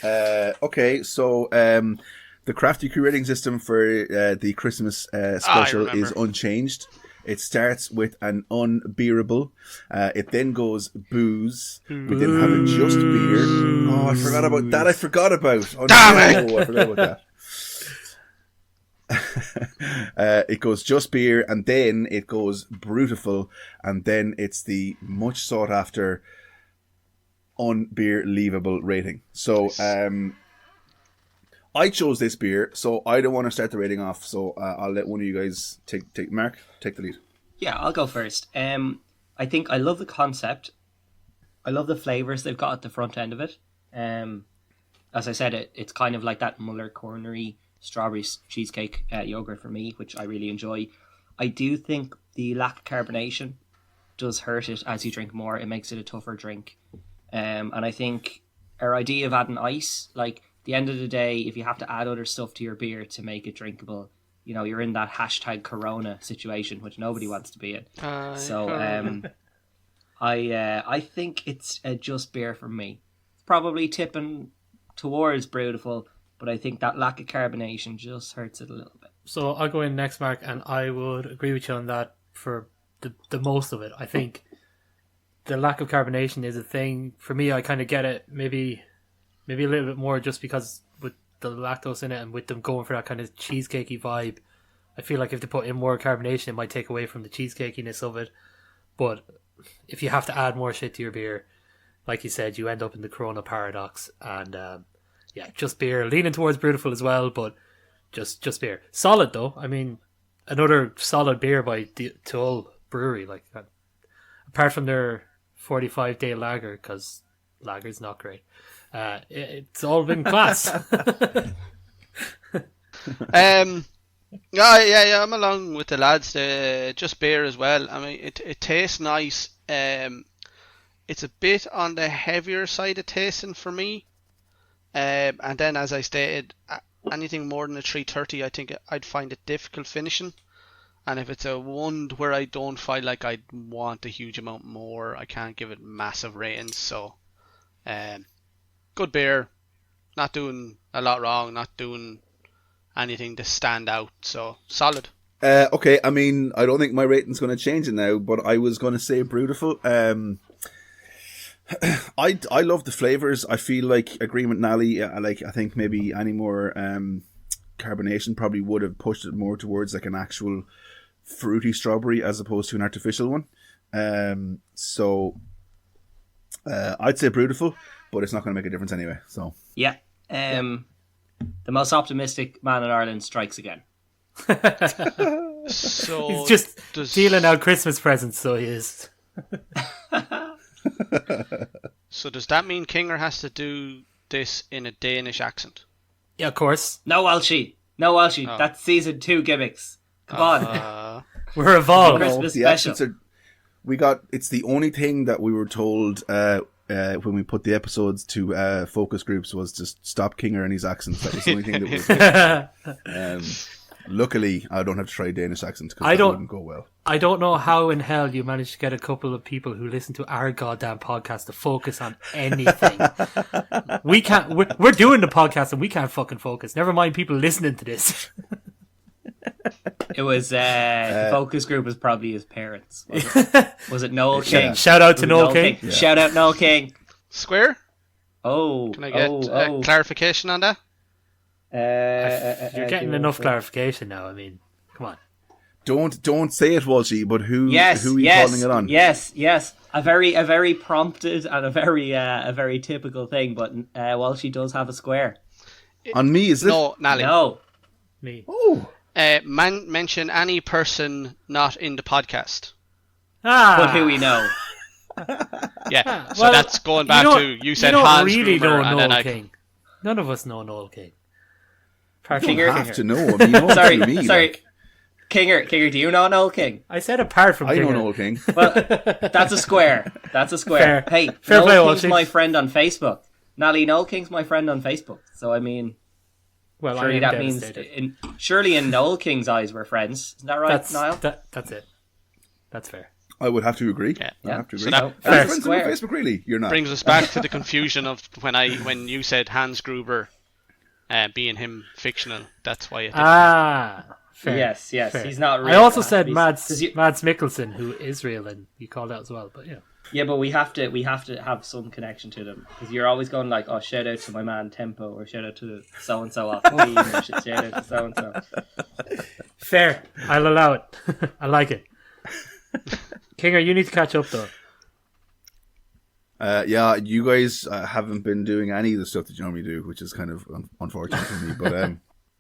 [SPEAKER 1] Okay, so the Crafty Crew rating system for the Christmas special is unchanged. It starts with an unbearable. It then goes booze. We then have a just beer. Oh, I forgot about that. Oh,
[SPEAKER 2] damn
[SPEAKER 1] no, I forgot about that. It goes just beer, and then it goes Brutiful, and then it's the much sought after unbeerleavable rating. So I chose this beer, so I don't want to start the rating off. So I'll let one of you guys take Mark, take the lead.
[SPEAKER 4] Yeah, I'll go first. I think I love the concept. I love the flavors they've got at the front end of it. As I said, it's kind of like that Muller Cornery strawberry cheesecake yogurt for me, which I really enjoy. I do think the lack of carbonation does hurt it as you drink more. It makes it a tougher drink. And I think our idea of adding ice, like, at the end of the day, if you have to add other stuff to your beer to make it drinkable, you know, you're in that hashtag Corona situation, which nobody wants to be in. I think it's a just beer for me. Probably tipping towards Brutiful, but I think that lack of carbonation just hurts it a little bit.
[SPEAKER 3] So I'll go in next, Mark, and I would agree with you on that for the most of it. I think the lack of carbonation is a thing. For me, I kind of get it, maybe a little bit more just because with the lactose in it and with them going for that kind of cheesecakey vibe, I feel like if they put in more carbonation, it might take away from the cheesecakiness of it. But if you have to add more shit to your beer, like you said, you end up in the Corona paradox. And just beer, leaning towards Brutiful as well, but just beer. Solid though. I mean, another solid beer by Tull Brewery. Like, apart from their 45-day lager, because lager's not great. It's all been class.
[SPEAKER 2] Yeah, I'm along with the lads. Just beer as well. I mean, it tastes nice. It's a bit on the heavier side of tasting for me. And then, as I stated, anything more than a 330, I think I'd find it difficult finishing. And if it's a one where I don't feel like I'd want a huge amount more, I can't give it massive ratings. So, good beer, not doing a lot wrong, not doing anything to stand out. So, solid.
[SPEAKER 1] Okay, I mean, I don't think my rating's going to change it now, but I was going to say Brutiful. I love the flavors. I feel like Agreement Nally, I think maybe any more carbonation probably would have pushed it more towards like an actual fruity strawberry as opposed to an artificial one. So I'd say Beautiful, but it's not going to make a difference anyway. So
[SPEAKER 4] Yeah. The most optimistic man in Ireland strikes again.
[SPEAKER 2] So
[SPEAKER 3] He's just
[SPEAKER 2] does,
[SPEAKER 3] dealing out Christmas presents, so he is.
[SPEAKER 2] So does that mean Kinger has to do this in a Danish accent?
[SPEAKER 3] Yeah, of course.
[SPEAKER 4] No Walshy. No Walshy.
[SPEAKER 2] Oh.
[SPEAKER 4] That's season 2 gimmicks. Come on.
[SPEAKER 3] We're evolved.
[SPEAKER 4] Christmas
[SPEAKER 1] the
[SPEAKER 4] special.
[SPEAKER 1] accents are. It's the only thing that we were told when we put the episodes to focus groups was just stop Kinger and his accents. That was the only thing that we were told. Luckily, I don't have to try Danish accent because that wouldn't go well.
[SPEAKER 3] I don't know how in hell you managed to get a couple of people who listen to our goddamn podcast to focus on anything. We can't. We're doing the podcast and we can't fucking focus. Never mind people listening to this.
[SPEAKER 4] It was the focus group was probably his parents. Was it Noel King?
[SPEAKER 3] Shout out to Noel King.
[SPEAKER 1] Yeah.
[SPEAKER 4] Shout out Noel King.
[SPEAKER 2] Square?
[SPEAKER 4] Oh,
[SPEAKER 2] Can I get clarification on that?
[SPEAKER 3] You're getting enough clarification now. I mean, come on.
[SPEAKER 1] Don't say it, Walshy. But who are you calling it on?
[SPEAKER 4] Yes. A very prompted and a very typical thing. But Walshy does have a square.
[SPEAKER 1] On me, is it?
[SPEAKER 2] No, Nally.
[SPEAKER 4] No.
[SPEAKER 3] Me.
[SPEAKER 1] Oh,
[SPEAKER 2] Mention any person not in the podcast.
[SPEAKER 4] But who we know.
[SPEAKER 2] Yeah, so
[SPEAKER 3] Well,
[SPEAKER 2] that's going back to you said
[SPEAKER 3] don't
[SPEAKER 2] Hans
[SPEAKER 3] really
[SPEAKER 2] Gruber,
[SPEAKER 3] know
[SPEAKER 2] and then
[SPEAKER 3] Noel
[SPEAKER 2] I
[SPEAKER 3] King. None of us know Noel King. Apart
[SPEAKER 1] you
[SPEAKER 3] from
[SPEAKER 1] don't have
[SPEAKER 4] Kinger.
[SPEAKER 1] to know. I mean, you know
[SPEAKER 4] Sorry,
[SPEAKER 1] me,
[SPEAKER 4] sorry.
[SPEAKER 1] like.
[SPEAKER 4] Kinger, do you know Noel King?
[SPEAKER 3] I said apart from
[SPEAKER 1] I know
[SPEAKER 3] Kinger.
[SPEAKER 1] Noel King.
[SPEAKER 4] Well, that's a square. That's a square.
[SPEAKER 3] Fair.
[SPEAKER 4] Hey,
[SPEAKER 3] Fair play,
[SPEAKER 4] Noel King's
[SPEAKER 3] Walshy.
[SPEAKER 4] my friend on Facebook. Nally, Noel King's my friend on Facebook. So, I mean,
[SPEAKER 3] Well, I
[SPEAKER 4] surely
[SPEAKER 3] am
[SPEAKER 4] that means...
[SPEAKER 3] devastated.
[SPEAKER 4] Surely in Noel King's eyes we're friends. Isn't that right, Niall?
[SPEAKER 3] That's it. That's fair.
[SPEAKER 1] I would have to agree.
[SPEAKER 2] Yeah.
[SPEAKER 1] I have to
[SPEAKER 2] So
[SPEAKER 1] agree.
[SPEAKER 2] that
[SPEAKER 1] Are you
[SPEAKER 3] fair.
[SPEAKER 1] friends on Facebook, really? You're not.
[SPEAKER 2] brings us back to the confusion of when you said Hans Gruber being him fictional. That's why it didn't.
[SPEAKER 3] Fair.
[SPEAKER 4] Yes.
[SPEAKER 3] Fair.
[SPEAKER 4] He's not real.
[SPEAKER 3] I also said
[SPEAKER 4] He's-
[SPEAKER 3] Mads Mikkelsen, who is real, and you called out as well. But yeah,
[SPEAKER 4] Yeah, but we have to have some connection to them. Because you're always going like, oh, shout out to my man Tempo, or shout out to so-and-so off the team, or shout out to so-and-so.
[SPEAKER 3] fair. I'll allow it. I like it. Kinger, you need to catch up though.
[SPEAKER 1] Yeah, you guys haven't been doing any of the stuff that you normally do, which is kind of unfortunate for me. But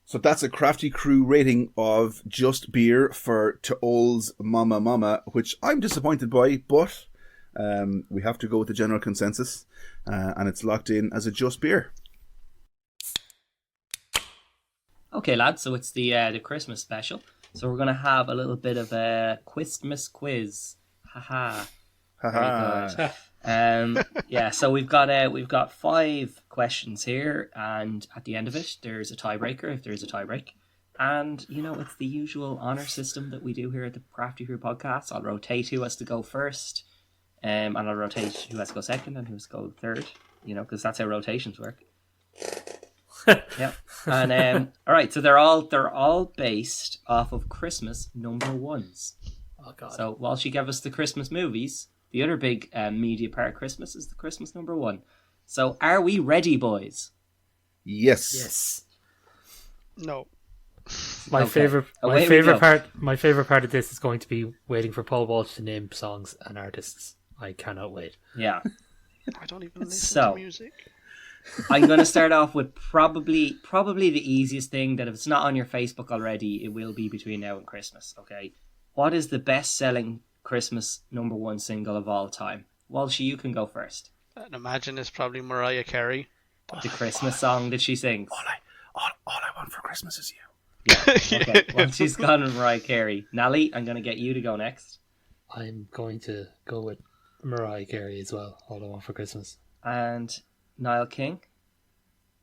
[SPEAKER 1] so that's a Crafty Crew rating of just beer for To Old's Mama, which I'm disappointed by, but we have to go with the general consensus, and it's locked in as a just beer.
[SPEAKER 4] Okay, lads, so it's the Christmas special. So we're going to have a little bit of a Christmas quiz. Haha.
[SPEAKER 1] Haha.
[SPEAKER 4] Yeah, so we've got 5 questions here, and at the end of it, there's a tiebreaker if there's a tiebreak. And, it's the usual honour system that we do here at the Crafty Crew podcast. I'll rotate who has to go first, and I'll rotate who has to go second and who has to go third, because that's how rotations work. Yeah. And all right, so they're all based off of Christmas number ones.
[SPEAKER 3] Oh God.
[SPEAKER 4] So while she gave us the Christmas movies, the other big media part of Christmas is the Christmas number one. So are we ready, boys?
[SPEAKER 1] Yes.
[SPEAKER 3] Yes.
[SPEAKER 2] No.
[SPEAKER 3] My
[SPEAKER 4] Okay.
[SPEAKER 3] favorite
[SPEAKER 4] Away we go.
[SPEAKER 3] part of this is going to be waiting for Paul Walsh to name songs and artists. I cannot wait.
[SPEAKER 4] Yeah.
[SPEAKER 2] I don't even listen
[SPEAKER 4] So-
[SPEAKER 2] to music.
[SPEAKER 4] I'm going to start off with probably the easiest thing that if it's not on your Facebook already, it will be between now and Christmas, okay? What is the best-selling Christmas number one single of all time? Walshy, you can go first.
[SPEAKER 2] I'd imagine it's probably Mariah Carey.
[SPEAKER 4] The Christmas song that she sings.
[SPEAKER 1] All I want for Christmas is you.
[SPEAKER 4] Okay, well, she's gone with Mariah Carey. Nally, I'm going to get you to go next.
[SPEAKER 3] I'm going to go with Mariah Carey as well. All I Want for Christmas.
[SPEAKER 4] And Niall King.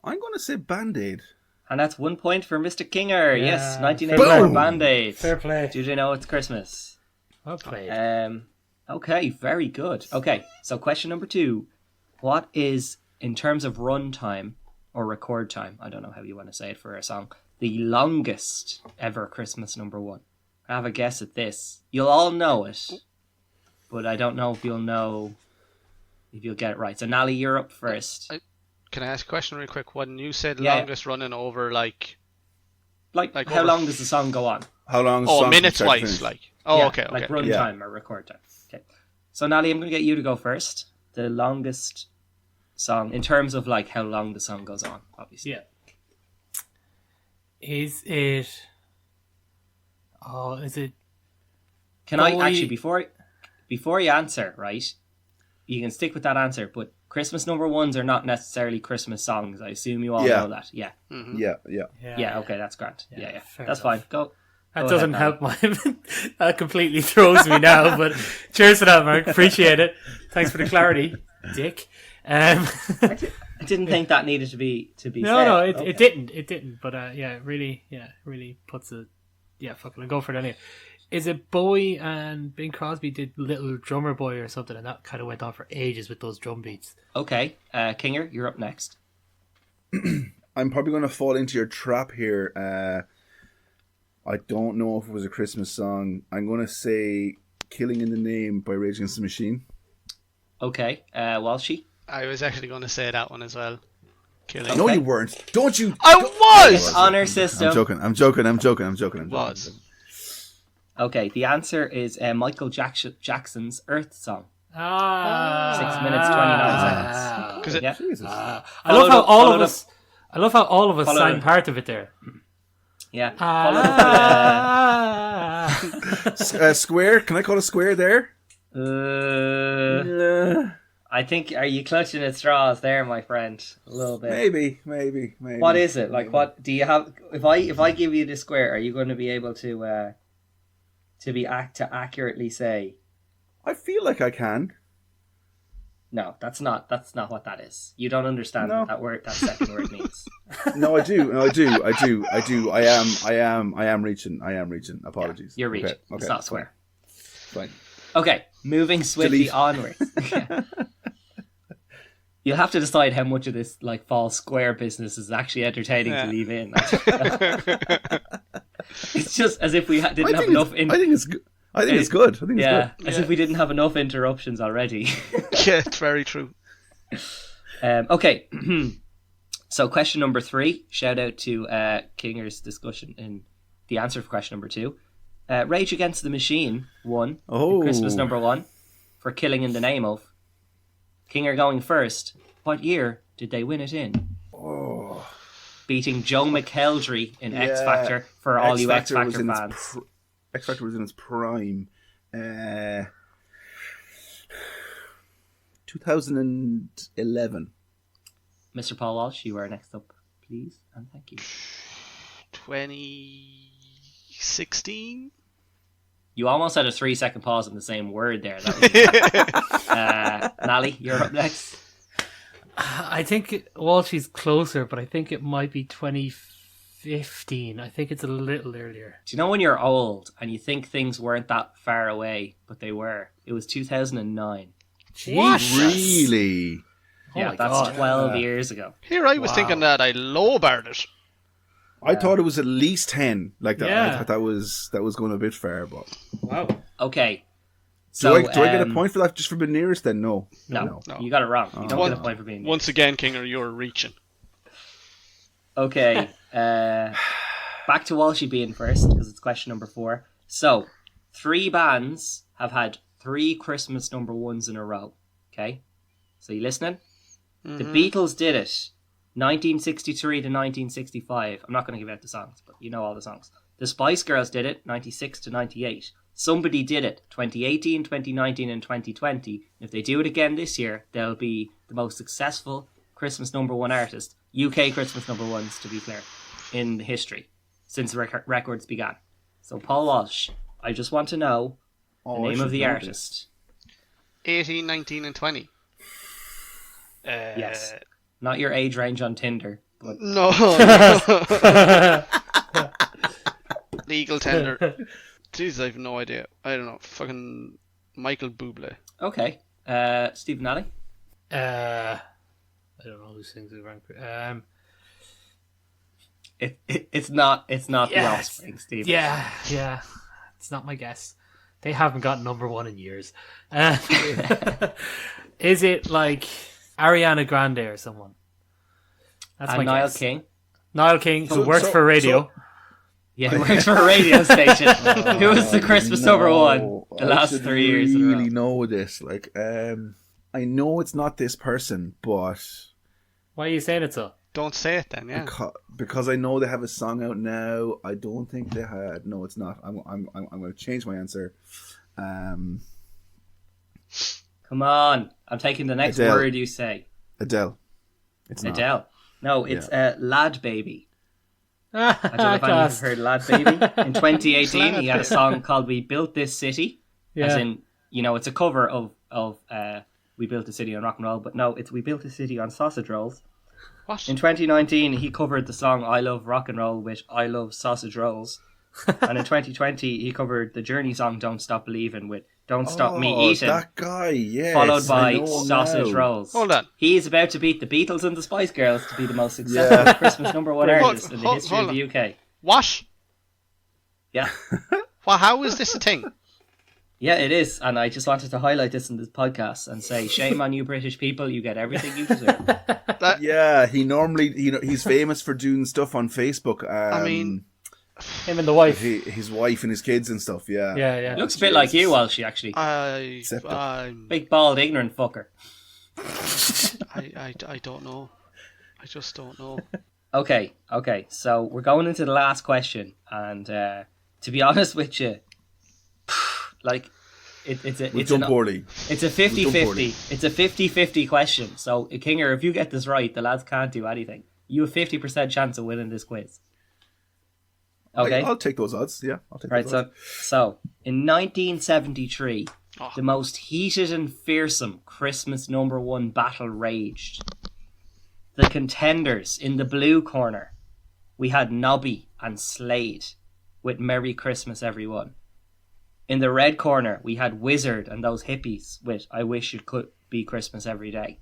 [SPEAKER 1] I'm going to say Band-Aid.
[SPEAKER 4] And that's 1 point for Mr. Kinger.
[SPEAKER 3] Yeah.
[SPEAKER 4] Yes, 1984
[SPEAKER 1] Boom.
[SPEAKER 4] Band-Aid.
[SPEAKER 3] Fair play.
[SPEAKER 4] Did you know it's Christmas?
[SPEAKER 3] Well played.
[SPEAKER 4] Okay, very good. Okay, so question number 2. What is, in terms of run time or record time, I don't know how you want to say it for a song, the longest ever Christmas number one? Have a guess at this. You'll all know it, but I don't know if you'll get it right. So Nally, you're up first.
[SPEAKER 2] Can I ask a question real quick? When you said
[SPEAKER 4] Yeah.
[SPEAKER 2] longest running over, like
[SPEAKER 4] Like how
[SPEAKER 2] over-
[SPEAKER 4] long does the song go on?
[SPEAKER 1] How long is the song from
[SPEAKER 2] minutes
[SPEAKER 1] start to
[SPEAKER 2] wise,
[SPEAKER 1] finish?
[SPEAKER 2] like
[SPEAKER 4] Yeah,
[SPEAKER 2] okay.
[SPEAKER 4] like run
[SPEAKER 1] Yeah.
[SPEAKER 4] time or record time. Okay. So, Natalie, I'm going to get you to go first. The longest song, in terms of like how long the song goes on, obviously.
[SPEAKER 3] Yeah. Is it... Oh, is it...
[SPEAKER 4] Can I actually, before you answer, right, you can stick with that answer, but Christmas number ones are not necessarily Christmas songs. I assume you all know that. Yeah.
[SPEAKER 2] Mm-hmm.
[SPEAKER 4] Yeah, okay, that's grand. Yeah. That's
[SPEAKER 3] enough.
[SPEAKER 4] fine. Go.
[SPEAKER 3] That
[SPEAKER 4] Go
[SPEAKER 3] doesn't
[SPEAKER 4] ahead,
[SPEAKER 3] help my... That completely throws me now, but cheers for that, Mark. Appreciate it. Thanks for the clarity, Dick.
[SPEAKER 4] I didn't think that needed to be said.
[SPEAKER 3] No, it
[SPEAKER 4] Okay.
[SPEAKER 3] didn't. But it really puts a... Yeah, fucking I'll go for it anyway. Is it Bowie and Bing Crosby did Little Drummer Boy or something, and that kind of went on for ages with those drum beats?
[SPEAKER 4] Okay, Kinger, you're up next.
[SPEAKER 1] I'm probably going to fall into your trap here. I don't know if it was a Christmas song. I'm going to say Killing in the Name by Rage Against the Machine.
[SPEAKER 4] Okay, Walshy.
[SPEAKER 2] I was actually going to say that one as well. Killing.
[SPEAKER 1] No, you weren't. Don't you?
[SPEAKER 2] I was!
[SPEAKER 4] Honor system.
[SPEAKER 1] I'm joking.
[SPEAKER 2] Was.
[SPEAKER 4] Okay, the answer is Michael Jackson's Earth Song. 6 minutes, 29 seconds.
[SPEAKER 2] Because
[SPEAKER 4] Yeah.
[SPEAKER 1] Jesus.
[SPEAKER 3] I love how all of us
[SPEAKER 4] Followed
[SPEAKER 3] sang
[SPEAKER 4] up.
[SPEAKER 3] part of it there.
[SPEAKER 4] Yeah.
[SPEAKER 1] Square? Can I call a square there?
[SPEAKER 4] I think, are you clutching at straws there, my friend? A little bit.
[SPEAKER 1] Maybe.
[SPEAKER 4] What is it? Like, what do you have? If I give you the square, are you going to be able to accurately say?
[SPEAKER 1] I feel like I can.
[SPEAKER 4] No, that's not what that is. You don't understand
[SPEAKER 1] No.
[SPEAKER 4] what that second word means.
[SPEAKER 1] No, I do. I am reaching. Apologies.
[SPEAKER 4] You're reaching.
[SPEAKER 1] Okay,
[SPEAKER 4] It's not square.
[SPEAKER 1] Fine.
[SPEAKER 4] Okay, moving swiftly
[SPEAKER 1] Delete.
[SPEAKER 4] onwards. You'll have to decide how much of this like false square business is actually entertaining to leave in. It's just as if we didn't have enough.
[SPEAKER 1] I think it's good. I think it's good.
[SPEAKER 4] As if we didn't have enough interruptions already.
[SPEAKER 2] Yeah, it's very true.
[SPEAKER 4] Okay, so question number 3. Shout out to Kinger's discussion in the answer for question number 2. Rage Against the Machine won Christmas number 1 for Killing in the Name of. Kinger going first. What year did they win it in? Beating Joe McKeldry in X Factor for all you X Factor fans.
[SPEAKER 1] X Factor was in its prime. 2011.
[SPEAKER 4] Mr. Paul Walsh, you are next up, please, and thank you.
[SPEAKER 2] 2016?
[SPEAKER 4] You almost had a 3-second pause in the same word there. Nally, you're up next.
[SPEAKER 3] I think Walshy's closer, but I think it might be 2015. I think it's a little earlier.
[SPEAKER 4] Do you know when you're old and you think things weren't that far away, but they were? It was 2009.
[SPEAKER 3] What?
[SPEAKER 1] Really?
[SPEAKER 4] Yeah,
[SPEAKER 3] my
[SPEAKER 4] that's
[SPEAKER 3] God.
[SPEAKER 4] 12 years ago.
[SPEAKER 2] Here I was thinking that I lowbarred it.
[SPEAKER 1] I thought it was at least 10. Like that.
[SPEAKER 3] Yeah.
[SPEAKER 1] I thought that was going a bit fair, but
[SPEAKER 3] Wow.
[SPEAKER 4] Okay.
[SPEAKER 1] do
[SPEAKER 4] So,
[SPEAKER 1] I get a point for that just for being nearest? Then no.
[SPEAKER 4] No, you got it wrong. You don't
[SPEAKER 2] One-
[SPEAKER 4] get a point for being
[SPEAKER 2] Once again, Kinger, you're reaching.
[SPEAKER 4] Okay. Back to Walshy being first, because it's question number 4. So, 3 bands have had 3 Christmas number 1s in a row. Okay? So, you listening? The Beatles did it 1963 to 1965. I'm not going to give out the songs, but you know all the songs. The Spice Girls did it 96 to 98. Somebody did it 2018, 2019, and 2020. And if they do it again this year, they'll be the most successful Christmas number 1 artist, UK Christmas number 1s, to be clear, in history since records began. So, Paul Walsh, I just want to know the name of the artist.
[SPEAKER 2] 18, 19, and 20.
[SPEAKER 4] Yes. Not your age range on Tinder, but
[SPEAKER 2] No. Legal tender. Jeez, I have no idea. I don't know. Fucking Michael Bublé.
[SPEAKER 4] okay. Stephen Alley?
[SPEAKER 3] I don't know who sings it around.
[SPEAKER 4] It's not the
[SPEAKER 3] Yes.
[SPEAKER 4] Offspring, Steve.
[SPEAKER 3] Yeah. It's not my guess. They haven't got number 1 in years. Is it like Ariana Grande or someone? That's my
[SPEAKER 4] And Niall
[SPEAKER 3] guess.
[SPEAKER 4] King.
[SPEAKER 3] Niall King, who works for radio.
[SPEAKER 4] Yeah, he works for a radio station. Who was the Christmas number one the
[SPEAKER 1] I
[SPEAKER 4] last
[SPEAKER 1] should
[SPEAKER 4] 3 years in a row?
[SPEAKER 1] really know this. Like, I know it's not this person, but
[SPEAKER 3] Why are you saying it so?
[SPEAKER 2] Don't say it then, yeah.
[SPEAKER 1] because I know they have a song out now. I don't think they had. No, it's not. I'm going to change my answer.
[SPEAKER 4] Come on, I'm taking the next
[SPEAKER 1] Adele.
[SPEAKER 4] word you say.
[SPEAKER 1] Adele. It's not.
[SPEAKER 4] Adele. No, it's Lad Baby. I
[SPEAKER 3] Ah,
[SPEAKER 4] don't know if any of you heard Lad Baby. In 2018, he had a song called "We Built This City," as in, it's a cover of "We Built a City on Rock and Roll," but no, it's "We Built a City on Sausage Rolls."
[SPEAKER 2] What?
[SPEAKER 4] In 2019, he covered the song "I Love Rock and Roll" with "I Love Sausage Rolls," and in 2020, he covered the Journey song "Don't Stop Believing" with "Don't Stop Me Eating."
[SPEAKER 1] That guy, yes.
[SPEAKER 4] Followed
[SPEAKER 1] I
[SPEAKER 4] by
[SPEAKER 1] know
[SPEAKER 4] Sausage
[SPEAKER 1] now.
[SPEAKER 4] Rolls.
[SPEAKER 2] Hold on.
[SPEAKER 4] He is about to beat the Beatles and the Spice Girls to be the most successful Christmas number one artist in the history of the UK.
[SPEAKER 2] What?
[SPEAKER 4] Yeah.
[SPEAKER 2] Well, how is this a thing?
[SPEAKER 4] Yeah, it is. And I just wanted to highlight this in this podcast and say, shame on you British people, you get everything you deserve.
[SPEAKER 1] Yeah, he's famous for doing stuff on Facebook.
[SPEAKER 2] I mean,
[SPEAKER 3] him and the wife.
[SPEAKER 1] His wife and his kids and stuff. Yeah.
[SPEAKER 3] Yeah.
[SPEAKER 4] Looks a bit like you, Walshy, actually.
[SPEAKER 2] I'm
[SPEAKER 4] Big, bald, ignorant fucker.
[SPEAKER 2] I don't know. I just don't know.
[SPEAKER 4] Okay. So we're going into the last question. And to be honest with you, like, it's a 50-50. It's a 50-50 question. So, Kinger, if you get this right, the lads can't do anything. You have 50% chance of winning this quiz. Okay?
[SPEAKER 1] I'll take those odds. Yeah, I'll take those odds.
[SPEAKER 4] So, in 1973, the most heated and fearsome Christmas number one battle raged. The contenders in the blue corner, we had Nobby and Slade with "Merry Christmas, Everyone." In the red corner, we had Wizard and those hippies with "I Wish It Could Be Christmas Every Day."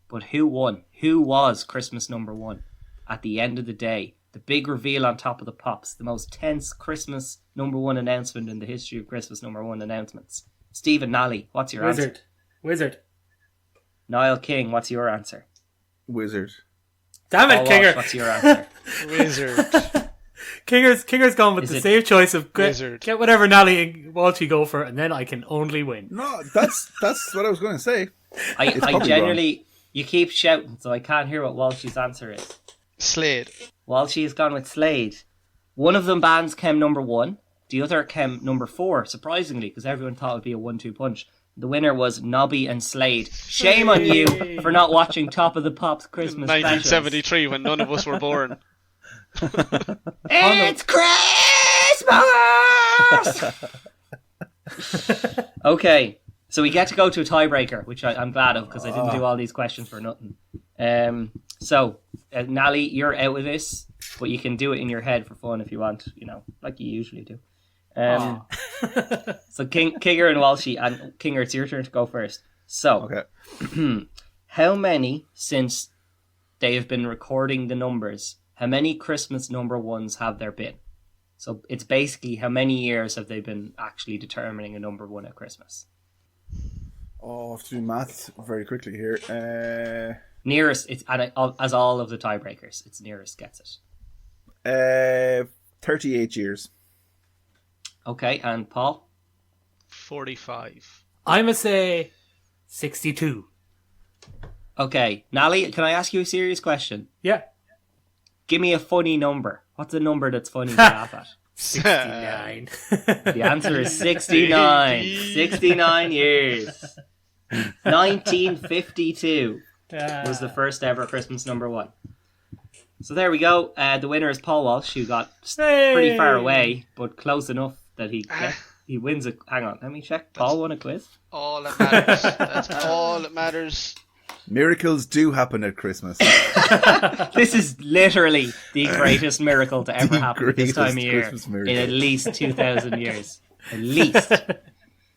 [SPEAKER 4] But who won? Who was Christmas number one? At the end of the day, the big reveal on top of the pops, the most tense Christmas number one announcement in the history of Christmas number one announcements. Stephen Nally, what's your answer?
[SPEAKER 3] Wizard.
[SPEAKER 4] Niall King, what's your answer?
[SPEAKER 1] Wizard.
[SPEAKER 3] Damn it,
[SPEAKER 4] Paul
[SPEAKER 3] Kinger.
[SPEAKER 4] Walsh, what's your answer?
[SPEAKER 2] Wizard.
[SPEAKER 3] Kinger's gone with
[SPEAKER 4] Is
[SPEAKER 3] the
[SPEAKER 4] it
[SPEAKER 3] safe choice of
[SPEAKER 2] Wizard?
[SPEAKER 3] Get whatever Nally and Walshy go for, and then I can only win.
[SPEAKER 1] No, that's what I was going to say.
[SPEAKER 4] I
[SPEAKER 1] probably
[SPEAKER 4] generally, you keep shouting, so I can't hear what Walshy's answer is.
[SPEAKER 2] Slade.
[SPEAKER 4] Walshy has gone with Slade. One of them bands came number one. The other came number four, surprisingly, because everyone thought it would be a 1-2 punch. The winner was Nobby and Slade. Shame on you for not watching Top of the Pops Christmas
[SPEAKER 2] 1973, when none of us were born.
[SPEAKER 4] It's Christmas! Okay, so we get to go to a tiebreaker, which I'm glad of, because I didn't do all these questions for nothing. So, Nally, you're out of this, but you can do it in your head for fun if you want, like you usually do. So Kinger and Walshy, and Kinger, it's your turn to go first. So,
[SPEAKER 1] Okay.
[SPEAKER 4] how many, since they have been recording the numbers, how many Christmas number ones have there been? So it's basically how many years have they been actually determining a number one at Christmas?
[SPEAKER 1] Oh, I have to do math very quickly here.
[SPEAKER 4] Nearest, it's as all of the tiebreakers, it's nearest gets it.
[SPEAKER 1] 38 years.
[SPEAKER 4] Okay, and Paul?
[SPEAKER 2] 45.
[SPEAKER 3] I'm going to say 62.
[SPEAKER 4] Okay, Nally, can I ask you a serious question?
[SPEAKER 3] Yeah.
[SPEAKER 4] Give me a funny number. What's a number that's funny to laugh at?
[SPEAKER 3] 69.
[SPEAKER 4] The answer is 69. 69 years. 1952 was the first ever Christmas number one. So there we go. The winner is Paul Walsh, who got pretty far away, but close enough that he wins a... Hang on, let me check. Paul won a quiz.
[SPEAKER 2] All that matters. That's all that matters.
[SPEAKER 1] Miracles do happen at Christmas.
[SPEAKER 4] This is literally the greatest miracle to ever happen at this time of year
[SPEAKER 1] Christmas miracle.
[SPEAKER 4] in at least 2,000 years. At least.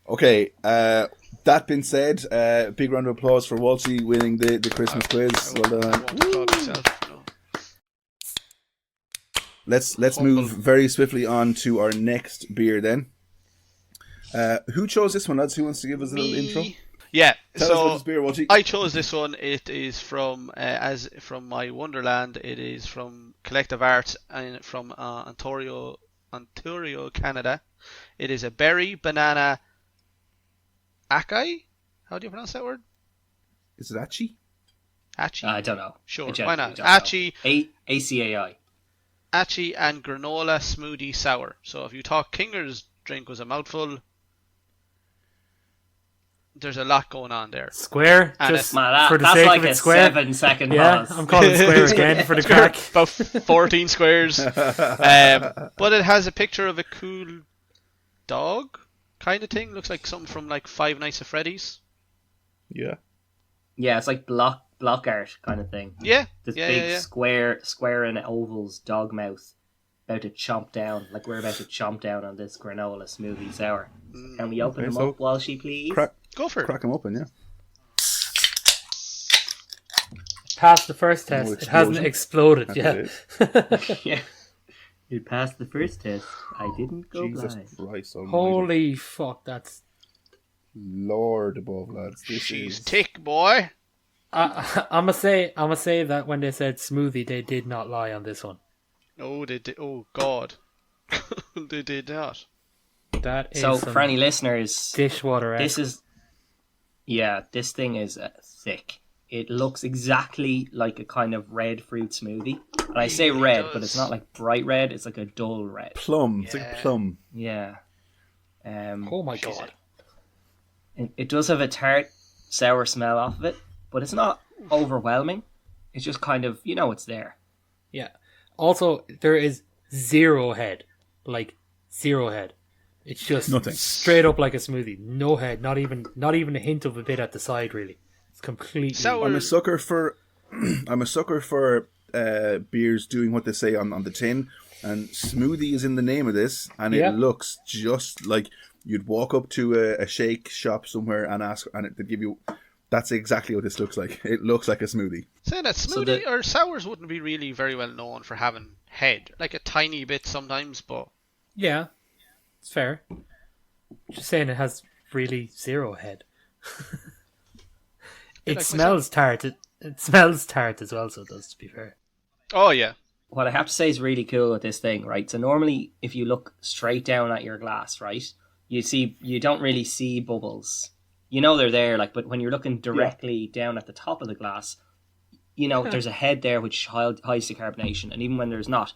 [SPEAKER 1] Okay, that being said, big round of applause for Walshy winning the Christmas quiz. Well done.
[SPEAKER 2] Won't applaud myself, no.
[SPEAKER 1] Let's move very swiftly on to our next beer then. Who chose this one, lads? Who wants to give us a little intro?
[SPEAKER 2] Yeah,
[SPEAKER 1] Tell us about this beer, Walshy.
[SPEAKER 2] I chose this one. It is from from my Wonderland. It is from Collective Arts and from Ontario Ontario, Canada. It is a berry banana acai. How do you pronounce that word?
[SPEAKER 1] Is it Achi?
[SPEAKER 2] Achi.
[SPEAKER 4] I don't know.
[SPEAKER 2] Sure,
[SPEAKER 4] I
[SPEAKER 2] why not?
[SPEAKER 4] genuinely don't know.
[SPEAKER 2] Achi,
[SPEAKER 4] ACAI.
[SPEAKER 2] Achi and granola smoothie sour. So if you thought Kinger's drink was a mouthful, there's a lot going on there.
[SPEAKER 3] Square,
[SPEAKER 2] And
[SPEAKER 3] just
[SPEAKER 4] Man,
[SPEAKER 3] for the
[SPEAKER 4] that's
[SPEAKER 3] sake
[SPEAKER 4] like
[SPEAKER 3] of it,
[SPEAKER 4] a
[SPEAKER 3] square.
[SPEAKER 4] 7-second
[SPEAKER 3] Yeah,
[SPEAKER 4] pause.
[SPEAKER 3] I'm calling square again for the crack.
[SPEAKER 2] About 14 squares. But it has a picture of a cool dog kind of thing. Looks like something from like Five Nights at Freddy's.
[SPEAKER 1] Yeah.
[SPEAKER 4] Yeah, it's like block art kind of thing.
[SPEAKER 2] Yeah.
[SPEAKER 4] This
[SPEAKER 2] yeah,
[SPEAKER 4] big
[SPEAKER 2] yeah, yeah.
[SPEAKER 4] square and ovals dog mouth about to chomp down. Like we're about to chomp down on this granola smoothie sour. Can we open
[SPEAKER 1] Okay,
[SPEAKER 4] them
[SPEAKER 1] so
[SPEAKER 4] up, Walshy, please?
[SPEAKER 2] Go for it.
[SPEAKER 1] Crack them open, yeah.
[SPEAKER 3] Passed the first test.
[SPEAKER 1] No
[SPEAKER 3] It hasn't
[SPEAKER 1] explosion.
[SPEAKER 3] exploded
[SPEAKER 1] Happy
[SPEAKER 3] yet.
[SPEAKER 1] days.
[SPEAKER 4] Yeah. You passed the first test. I didn't go
[SPEAKER 1] Jesus
[SPEAKER 4] blind.
[SPEAKER 1] Christ almighty.
[SPEAKER 3] Holy fuck, that's...
[SPEAKER 1] Lord above, lads. This
[SPEAKER 2] She's
[SPEAKER 1] is...
[SPEAKER 2] thick, boy.
[SPEAKER 3] I'ma say that when they said smoothie, they did not lie on this one.
[SPEAKER 2] Oh, they did. Oh, God. They did not.
[SPEAKER 3] That is
[SPEAKER 4] So,
[SPEAKER 3] some
[SPEAKER 4] for any listeners,
[SPEAKER 3] dishwater.
[SPEAKER 4] this is... Yeah, this thing is thick. It looks exactly like a kind of red fruit smoothie. And I say
[SPEAKER 2] Really
[SPEAKER 4] red,
[SPEAKER 2] does.
[SPEAKER 4] but it's not like bright red. It's like a dull red.
[SPEAKER 1] Plum. It's like a plum.
[SPEAKER 4] Yeah.
[SPEAKER 3] Oh my god.
[SPEAKER 4] It does have a tart, sour smell off of it, but it's not overwhelming. It's just kind of, it's there.
[SPEAKER 3] Yeah. Also, there is zero head. Like, zero head. It's just
[SPEAKER 1] Nothing.
[SPEAKER 3] straight up like a smoothie. No head. Not even a hint of a bit at the side, really. It's completely...
[SPEAKER 2] Sour.
[SPEAKER 1] I'm a sucker for beers doing what they say on the tin, and smoothie is in the name of this, and
[SPEAKER 3] Yeah.
[SPEAKER 1] it looks just like you'd walk up to a shake shop somewhere and ask, and they'd give you. That's exactly what this looks like. It looks like a smoothie.
[SPEAKER 2] Saying that
[SPEAKER 4] So
[SPEAKER 2] smoothie or sours wouldn't be really very well known for having head. Like a tiny bit sometimes, but...
[SPEAKER 3] Yeah. It's fair. Just saying it has really zero head. It
[SPEAKER 2] like
[SPEAKER 3] smells tart. It smells tart as well, so it does, to be fair.
[SPEAKER 2] Oh, yeah.
[SPEAKER 4] What I have to say is really cool with this thing, right? So normally, if you look straight down at your glass, right, you don't really see bubbles. You know they're there, like, but when you're looking directly down at the top of the glass, there's a head there which hides the carbonation, and even when there's not,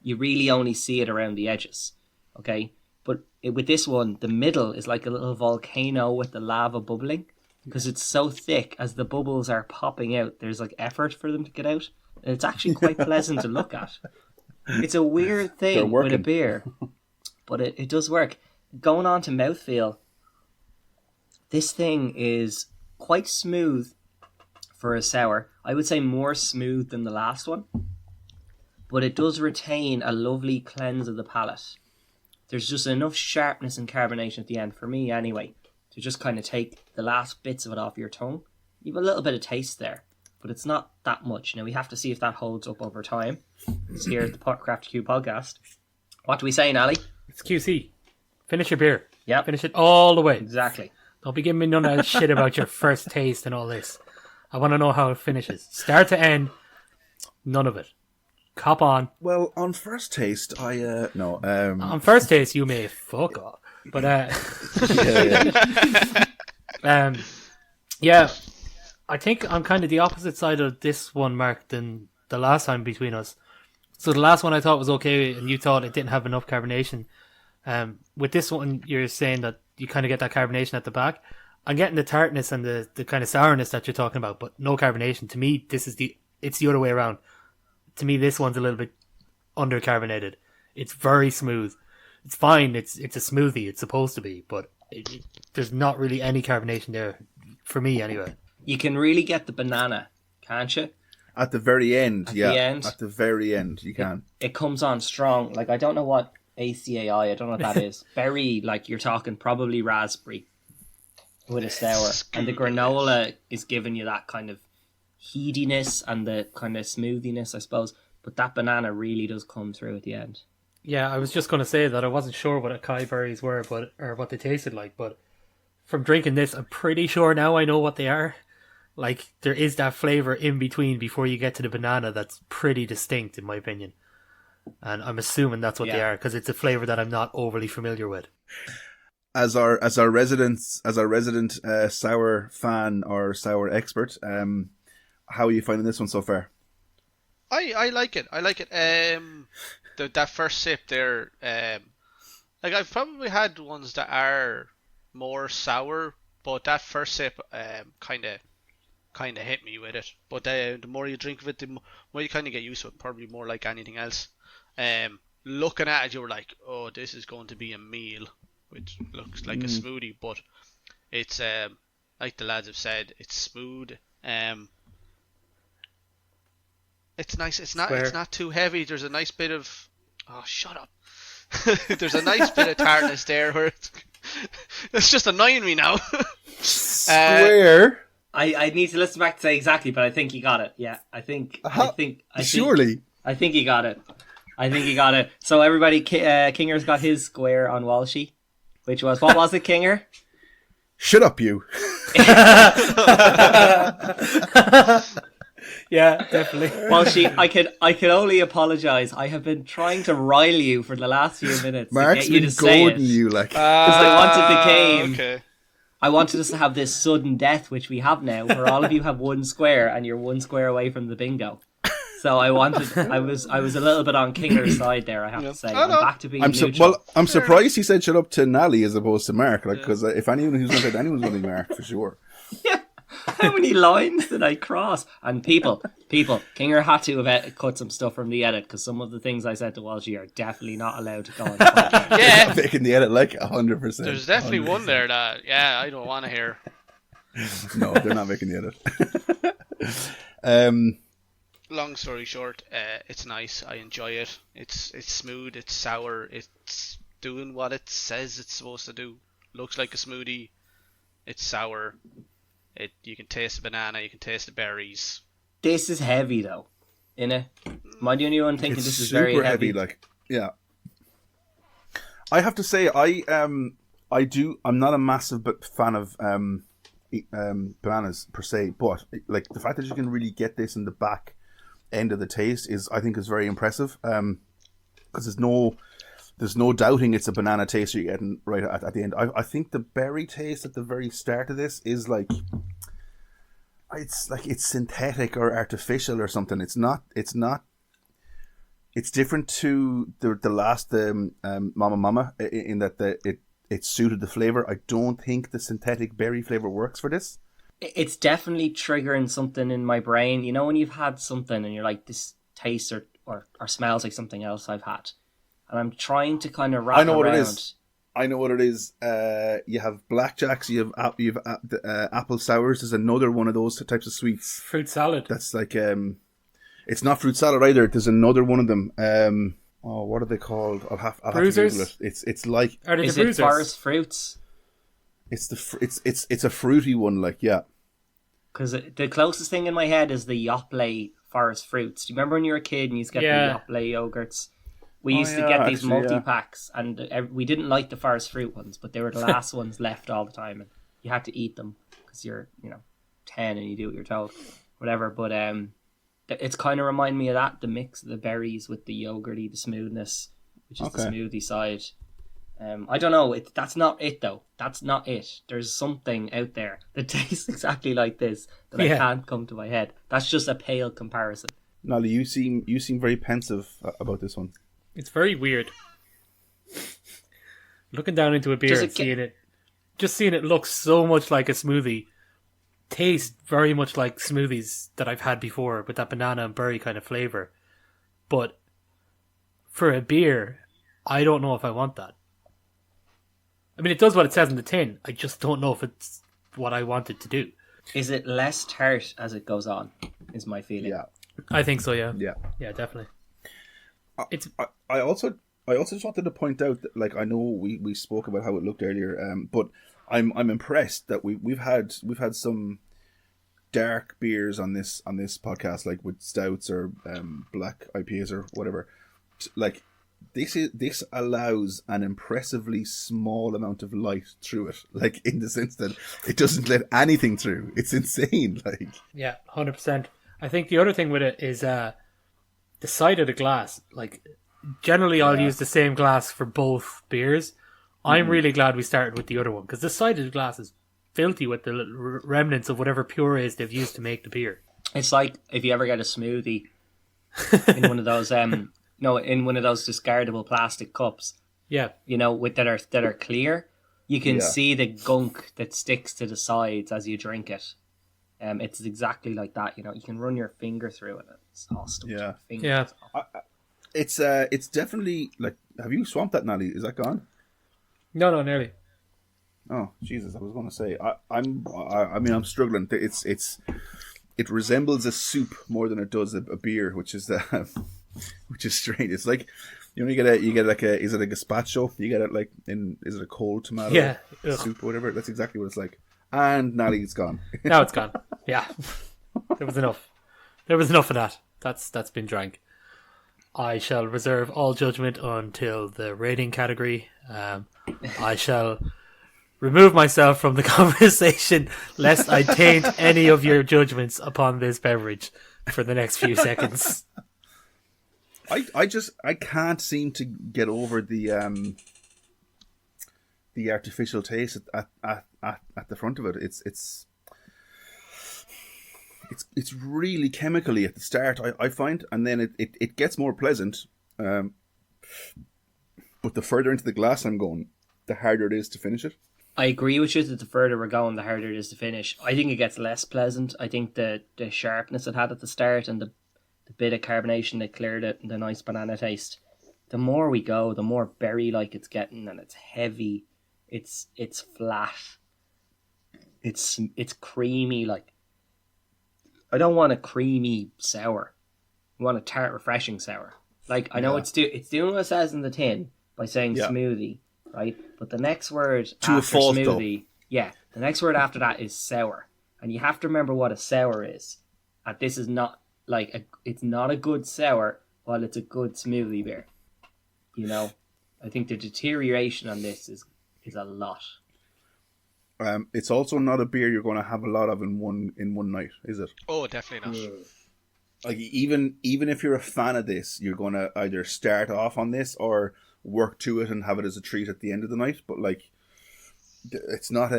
[SPEAKER 4] you really only see it around the edges. Okay, but with this one, the middle is like a little volcano with the lava bubbling, because it's so thick. As the bubbles are popping out, there's like effort for them to get out. And it's actually quite pleasant to look at. It's a weird thing with a beer, but it does work. Going on to mouthfeel, this thing is quite smooth for a sour. I would say more smooth than the last one, but it does retain a lovely cleanse of the palate. There's just enough sharpness and carbonation at the end, for me anyway, to just kind of take the last bits of it off your tongue. You have a little bit of taste there, but it's not that much. Now, we have to see if that holds up over time. It's here at the Crafty Q podcast. What do we say, Nally?
[SPEAKER 3] It's QC. Finish your beer.
[SPEAKER 4] Yeah,
[SPEAKER 3] Finish it all the way.
[SPEAKER 4] exactly.
[SPEAKER 3] Don't be giving me none of that shit about your first taste and all this. I want to know how it finishes. Start to end, none of it. Cop on.
[SPEAKER 1] Well, on first taste, no.
[SPEAKER 3] On first taste, you may fuck off. But,
[SPEAKER 1] Yeah.
[SPEAKER 3] yeah, I think I'm kind of the opposite side of this one, Mark, than the last time between us. So the last one I thought was okay, and you thought it didn't have enough carbonation. With this one, you're saying that you kind of get that carbonation at the back. I'm getting the tartness and the kind of sourness that you're talking about, but no carbonation. To me, it's the other way around. To me, this one's a little bit undercarbonated. It's very smooth. It's fine. It's a smoothie. It's supposed to be, but there's not really any carbonation there for me, anyway.
[SPEAKER 4] You can really get the banana, can't you?
[SPEAKER 1] At the very end,
[SPEAKER 4] At
[SPEAKER 1] yeah.
[SPEAKER 4] the end?
[SPEAKER 1] At the very end, you can.
[SPEAKER 4] It comes on strong. Like, I don't know what ACAI, I don't know what that is. Berry, like you're talking probably raspberry with a sour. And the granola is giving you that kind of heatiness and the kind of smoothiness, I suppose. But that banana really does come through at the end.
[SPEAKER 3] Yeah, I was just going to say that I wasn't sure what acai berries were, or what they tasted like, but from drinking this, I'm pretty sure now I know what they are. Like, there is that flavour in between before you get to the banana that's pretty distinct, in my opinion. and I'm assuming that's what they are because it's a flavor that I'm not overly familiar with.
[SPEAKER 1] As our resident sour fan or sour expert, how are you finding this one so far?
[SPEAKER 2] I like it. That first sip there, like I've probably had ones that are more sour, but that first sip kind of hit me with it. But the more you drink of it, the more you kind of get used to it. Probably more like anything else. Looking at it, you were like, oh, this is going to be a meal, which looks like a smoothie, but it's like the lads have said, it's smooth. It's nice. It's not too heavy. There's a nice bit of shut up. There's a nice bit of tartness there where it's just annoying me now.
[SPEAKER 1] Square.
[SPEAKER 4] I need to listen back to say exactly, but I think he got it. Yeah, I think
[SPEAKER 1] surely.
[SPEAKER 4] I think he got it. So everybody, Kinger's got his square on Walshy, which was, what was it, Kinger?
[SPEAKER 1] Shut up, you.
[SPEAKER 3] Yeah, definitely.
[SPEAKER 4] Walshy, I can only apologise. I have been trying to rile you for the last few minutes
[SPEAKER 1] Mark's
[SPEAKER 4] to get you
[SPEAKER 1] been
[SPEAKER 4] to say it.
[SPEAKER 1] goading you like.
[SPEAKER 4] Because I wanted the game.
[SPEAKER 2] Okay.
[SPEAKER 4] I wanted us to have this sudden death, which we have now, where all of you have one square and you're one square away from the bingo. So I was a little bit on Kinger's side there, I have to say. I'm back to being neutral.
[SPEAKER 1] I'm surprised he said shut up to Nally as opposed to Mark, like, because if anyone who's going to anyone's going to be Mark for sure.
[SPEAKER 4] Yeah. How many lines did I cross? And people, Kinger had to have cut some stuff from the edit because some of the things I said to Walshy are definitely not allowed to go on the podcast.
[SPEAKER 2] Yeah,
[SPEAKER 1] making the edit like 100%.
[SPEAKER 2] There's definitely 100%. One there that I don't want to hear.
[SPEAKER 1] No, they're not making the edit.
[SPEAKER 2] Long story short, it's nice. I enjoy it. It's smooth. It's sour. It's doing what it says it's supposed to do. Looks like a smoothie. It's sour. You can taste the banana. You can taste the berries.
[SPEAKER 4] This is heavy though, innit? Am I the only one thinking this is very heavy?
[SPEAKER 1] Like, yeah. I have to say, I'm not a massive fan of bananas per se, but like the fact that you can really get this in the back end of the taste I think is very impressive. Because there's no doubting it's a banana taste you're getting right at the end. I think the berry taste at the very start of this is like it's synthetic or artificial or something. It's not. It's different to the last Mama in that it suited the flavor. I don't think the synthetic berry flavor works for this.
[SPEAKER 4] It's definitely triggering something in my brain. You know when you've had something and you're like, this tastes or smells like something else I've had. And I'm trying to kind of wrap around.
[SPEAKER 1] I know what it is. You have blackjacks. You have apple sours. There's another one of those types of sweets.
[SPEAKER 3] Fruit salad.
[SPEAKER 1] That's like it's not fruit salad either. There's another one of them. What are they called? I'll have to Google it. It's like.
[SPEAKER 3] Are they
[SPEAKER 4] is
[SPEAKER 3] the
[SPEAKER 4] it forest fruits?
[SPEAKER 1] It's a fruity one, like, yeah.
[SPEAKER 4] Because the closest thing in my head is the Yoplait forest fruits. Do you remember when you were a kid and you used to get the Yoplait yogurts? We used to get these multi-packs, and we didn't like the forest fruit ones, but they were the last ones left all the time, and you had to eat them because you're 10 and you do what you're told, whatever. But it's kind of remind me of that, the mix of the berries with the yogurty, the smoothness, which is the smoothie side. I don't know. That's not it though. That's not it. There's something out there that tastes exactly like this that I can't come to my head. That's just a pale comparison.
[SPEAKER 1] Nolly, you seem very pensive about this one.
[SPEAKER 3] It's very weird. Looking down into a beer and seeing it look so much like a smoothie, tastes very much like smoothies that I've had before with that banana and berry kind of flavor. But for a beer, I don't know if I want that. I mean, it does what it says in the tin. I just don't know if it's what I want it to do.
[SPEAKER 4] Is it less tart as it goes on, is my feeling.
[SPEAKER 1] Yeah.
[SPEAKER 3] I think so, yeah.
[SPEAKER 1] Yeah,
[SPEAKER 3] definitely.
[SPEAKER 1] I also just wanted to point out that, like, I know we spoke about how it looked earlier, but I'm impressed that we've had some dark beers on this podcast, like with stouts or black IPAs or whatever. Like, this allows an impressively small amount of light through it, like, in the sense that it doesn't let anything through. It's insane, like.
[SPEAKER 3] Yeah, 100%. I think the other thing with it is the side of the glass, like, generally I'll use the same glass for both beers. I'm really glad we started with the other one because the side of the glass is filthy with the remnants of whatever purees they've used to make the beer.
[SPEAKER 4] It's like if you ever get a smoothie in one of those in one of those discardable plastic cups.
[SPEAKER 3] Yeah.
[SPEAKER 4] With that are clear, you can see the gunk that sticks to the sides as you drink it. It's exactly like that. You can run your finger through it. It's all stuck to your finger.
[SPEAKER 3] Yeah.
[SPEAKER 1] It's definitely like. Have you swamped that, Natty? Is that gone?
[SPEAKER 3] No, nearly.
[SPEAKER 1] Oh Jesus! I was going to say I'm struggling. It resembles a soup more than it does a beer, which is strange. It's like you get like a, is it a gazpacho? You get it like is it a cold tomato soup or whatever? That's exactly what it's like. And Natty's gone.
[SPEAKER 3] Now it's gone. Yeah, there was enough. There was enough of that. That's been drank. I shall reserve all judgment until the rating category. I shall remove myself from the conversation lest I taint any of your judgments upon this beverage for the next few seconds.
[SPEAKER 1] I can't seem to get over the artificial taste at the front of it. It's really chemically at the start, I find, and then it gets more pleasant. But the further into the glass I'm going, the harder it is to finish it.
[SPEAKER 4] I agree with you that the further we're going, the harder it is to finish. I think it gets less pleasant. I think the sharpness it had at the start and the bit of carbonation that cleared it and the nice banana taste. The more we go, the more berry-like it's getting, and it's heavy. It's flat. It's creamy. Like, I don't want a creamy sour. I want a tart, refreshing sour. Like, I know it's doing what it says in the tin by saying smoothie, right? But the next word after smoothie, the next word after that is sour, and you have to remember what a sour is. And this is not it's not a good sour, while it's a good smoothie beer. I think the deterioration on this is a lot.
[SPEAKER 1] It's also not a beer you're going to have a lot of in one night, is it?
[SPEAKER 2] Oh, definitely not.
[SPEAKER 1] Like even if you're a fan of this, you're going to either start off on this or work to it and have it as a treat at the end of the night. But like, it's not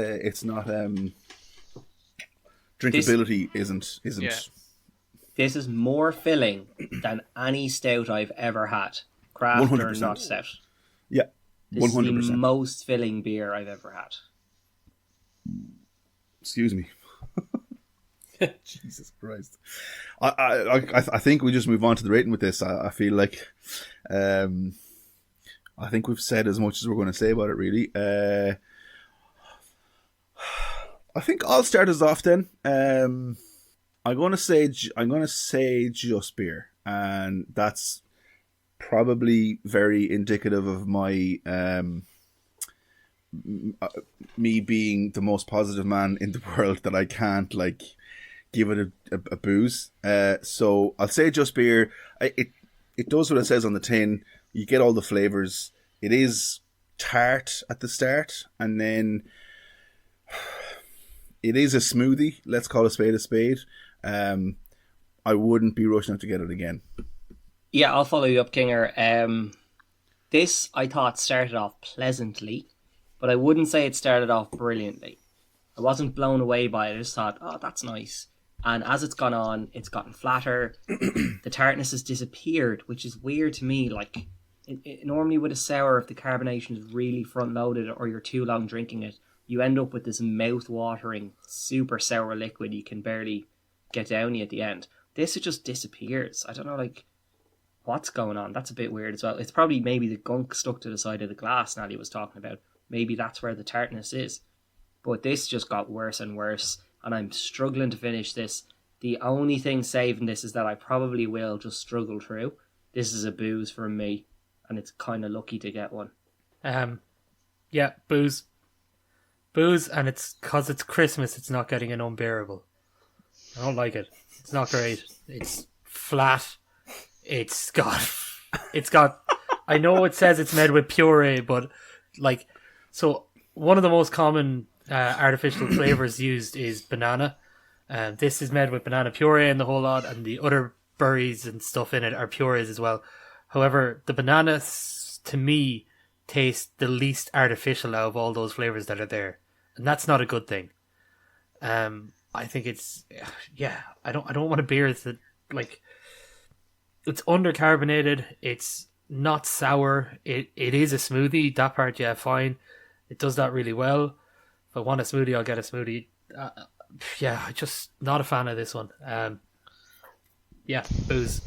[SPEAKER 1] drinkability isn't.
[SPEAKER 2] Yeah.
[SPEAKER 4] This is more filling than any stout I've ever had, craft
[SPEAKER 1] 100%.
[SPEAKER 4] or not stout.
[SPEAKER 1] Yeah, 100%.
[SPEAKER 4] This is the most filling beer I've ever had.
[SPEAKER 1] Excuse me. Jesus Christ. I think we just move on to the rating with this. I feel like I think we've said as much as we're going to say about it, really. I think I'll start us off then. I'm going to say just beer, and that's probably very indicative of my me being the most positive man in the world, that I can't give it a booze. So I'll say just beer. It does what it says on the tin. You get all the flavors. It is tart at the start, and then it is a smoothie. Let's call a spade a spade. I wouldn't be rushing out to get it again.
[SPEAKER 4] Yeah, I'll follow you up, Kinger. This I thought started off pleasantly, but I wouldn't say it started off brilliantly. I wasn't blown away by it. I just thought, oh, that's nice. And as it's gone on, it's gotten flatter. The tartness has disappeared, which is weird to me. Like, normally with a sour, if the carbonation is really front-loaded or you're too long drinking it, you end up with this mouth-watering, super sour liquid you can barely get down you at the end. This, it just disappears. I don't know, what's going on. That's a bit weird as well. It's probably maybe the gunk stuck to the side of the glass Natty was talking about. Maybe that's where the tartness is. But this just got worse and worse, and I'm struggling to finish this. The only thing saving this is that I probably will just struggle through. This is a booze for me, and it's kind of lucky to get one.
[SPEAKER 3] Yeah, booze. Booze, and it's because it's Christmas, it's not getting an unbearable. I don't like it. It's not great. It's flat. It's got, I know it says it's made with puree, but so one of the most common artificial flavors used is banana. This is made with banana puree and the whole lot, and the other berries and stuff in it are purees as well. However, the banana, to me, tastes the least artificial out of all those flavors that are there. And that's not a good thing. I think it's... Yeah, I don't want a beer that, like... It's undercarbonated. It's not sour. It is a smoothie. That part, yeah, fine. It does that really well. If I want a smoothie, I'll get a smoothie. Yeah, I'm just not a fan of this one. Yeah, booze.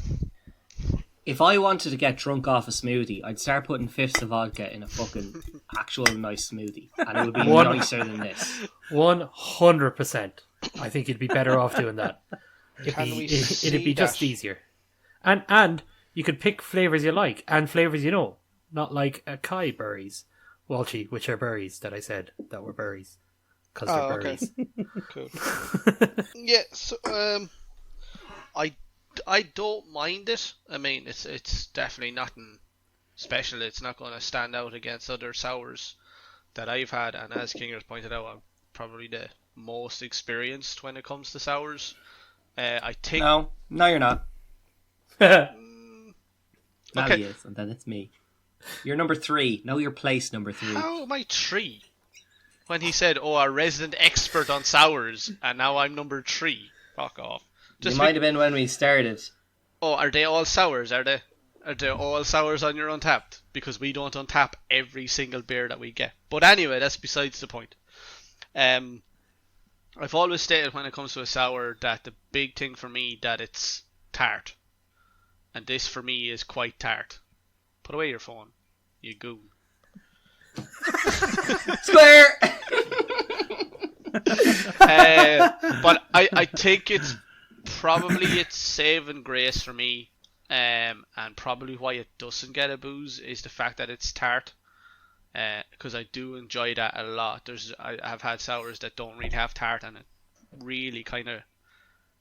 [SPEAKER 4] If I wanted to get drunk off a smoothie, I'd start putting fifths of vodka in a fucking actual nice smoothie. And it would be nicer than this.
[SPEAKER 3] 100%. I think you'd be better off doing that. It'd be just easier. And you could pick flavours you like and flavours you know. Not like acai berries. Walshy, which are berries that I said that were berries. Because they're berries.
[SPEAKER 2] Cool. Yeah, so I don't mind it. I mean, it's definitely nothing special. It's not going to stand out against other sours that I've had. And as Kinger's pointed out, I'm probably the most experienced when it comes to sours. I think...
[SPEAKER 4] No, you're not.
[SPEAKER 2] Okay.
[SPEAKER 4] Nally is, and then it's me. You're number 3. Know your place, number 3.
[SPEAKER 2] How am I 3? When he said, our resident expert on sours, and now I'm number 3. Fuck off.
[SPEAKER 4] You might have been when we started.
[SPEAKER 2] Oh, are they all sours? Are they all sours on your Untapped? Because we don't untap every single beer that we get. But anyway, that's besides the point. I've always stated when it comes to a sour that the big thing for me that it's tart. And this for me is quite tart. Put away your phone, you goon.
[SPEAKER 4] Square!
[SPEAKER 2] But I think it's probably its saving grace for me, and probably why it doesn't get a booze is the fact that it's tart. Because I do enjoy that a lot. I've had sours that don't really have tart, and it really kind of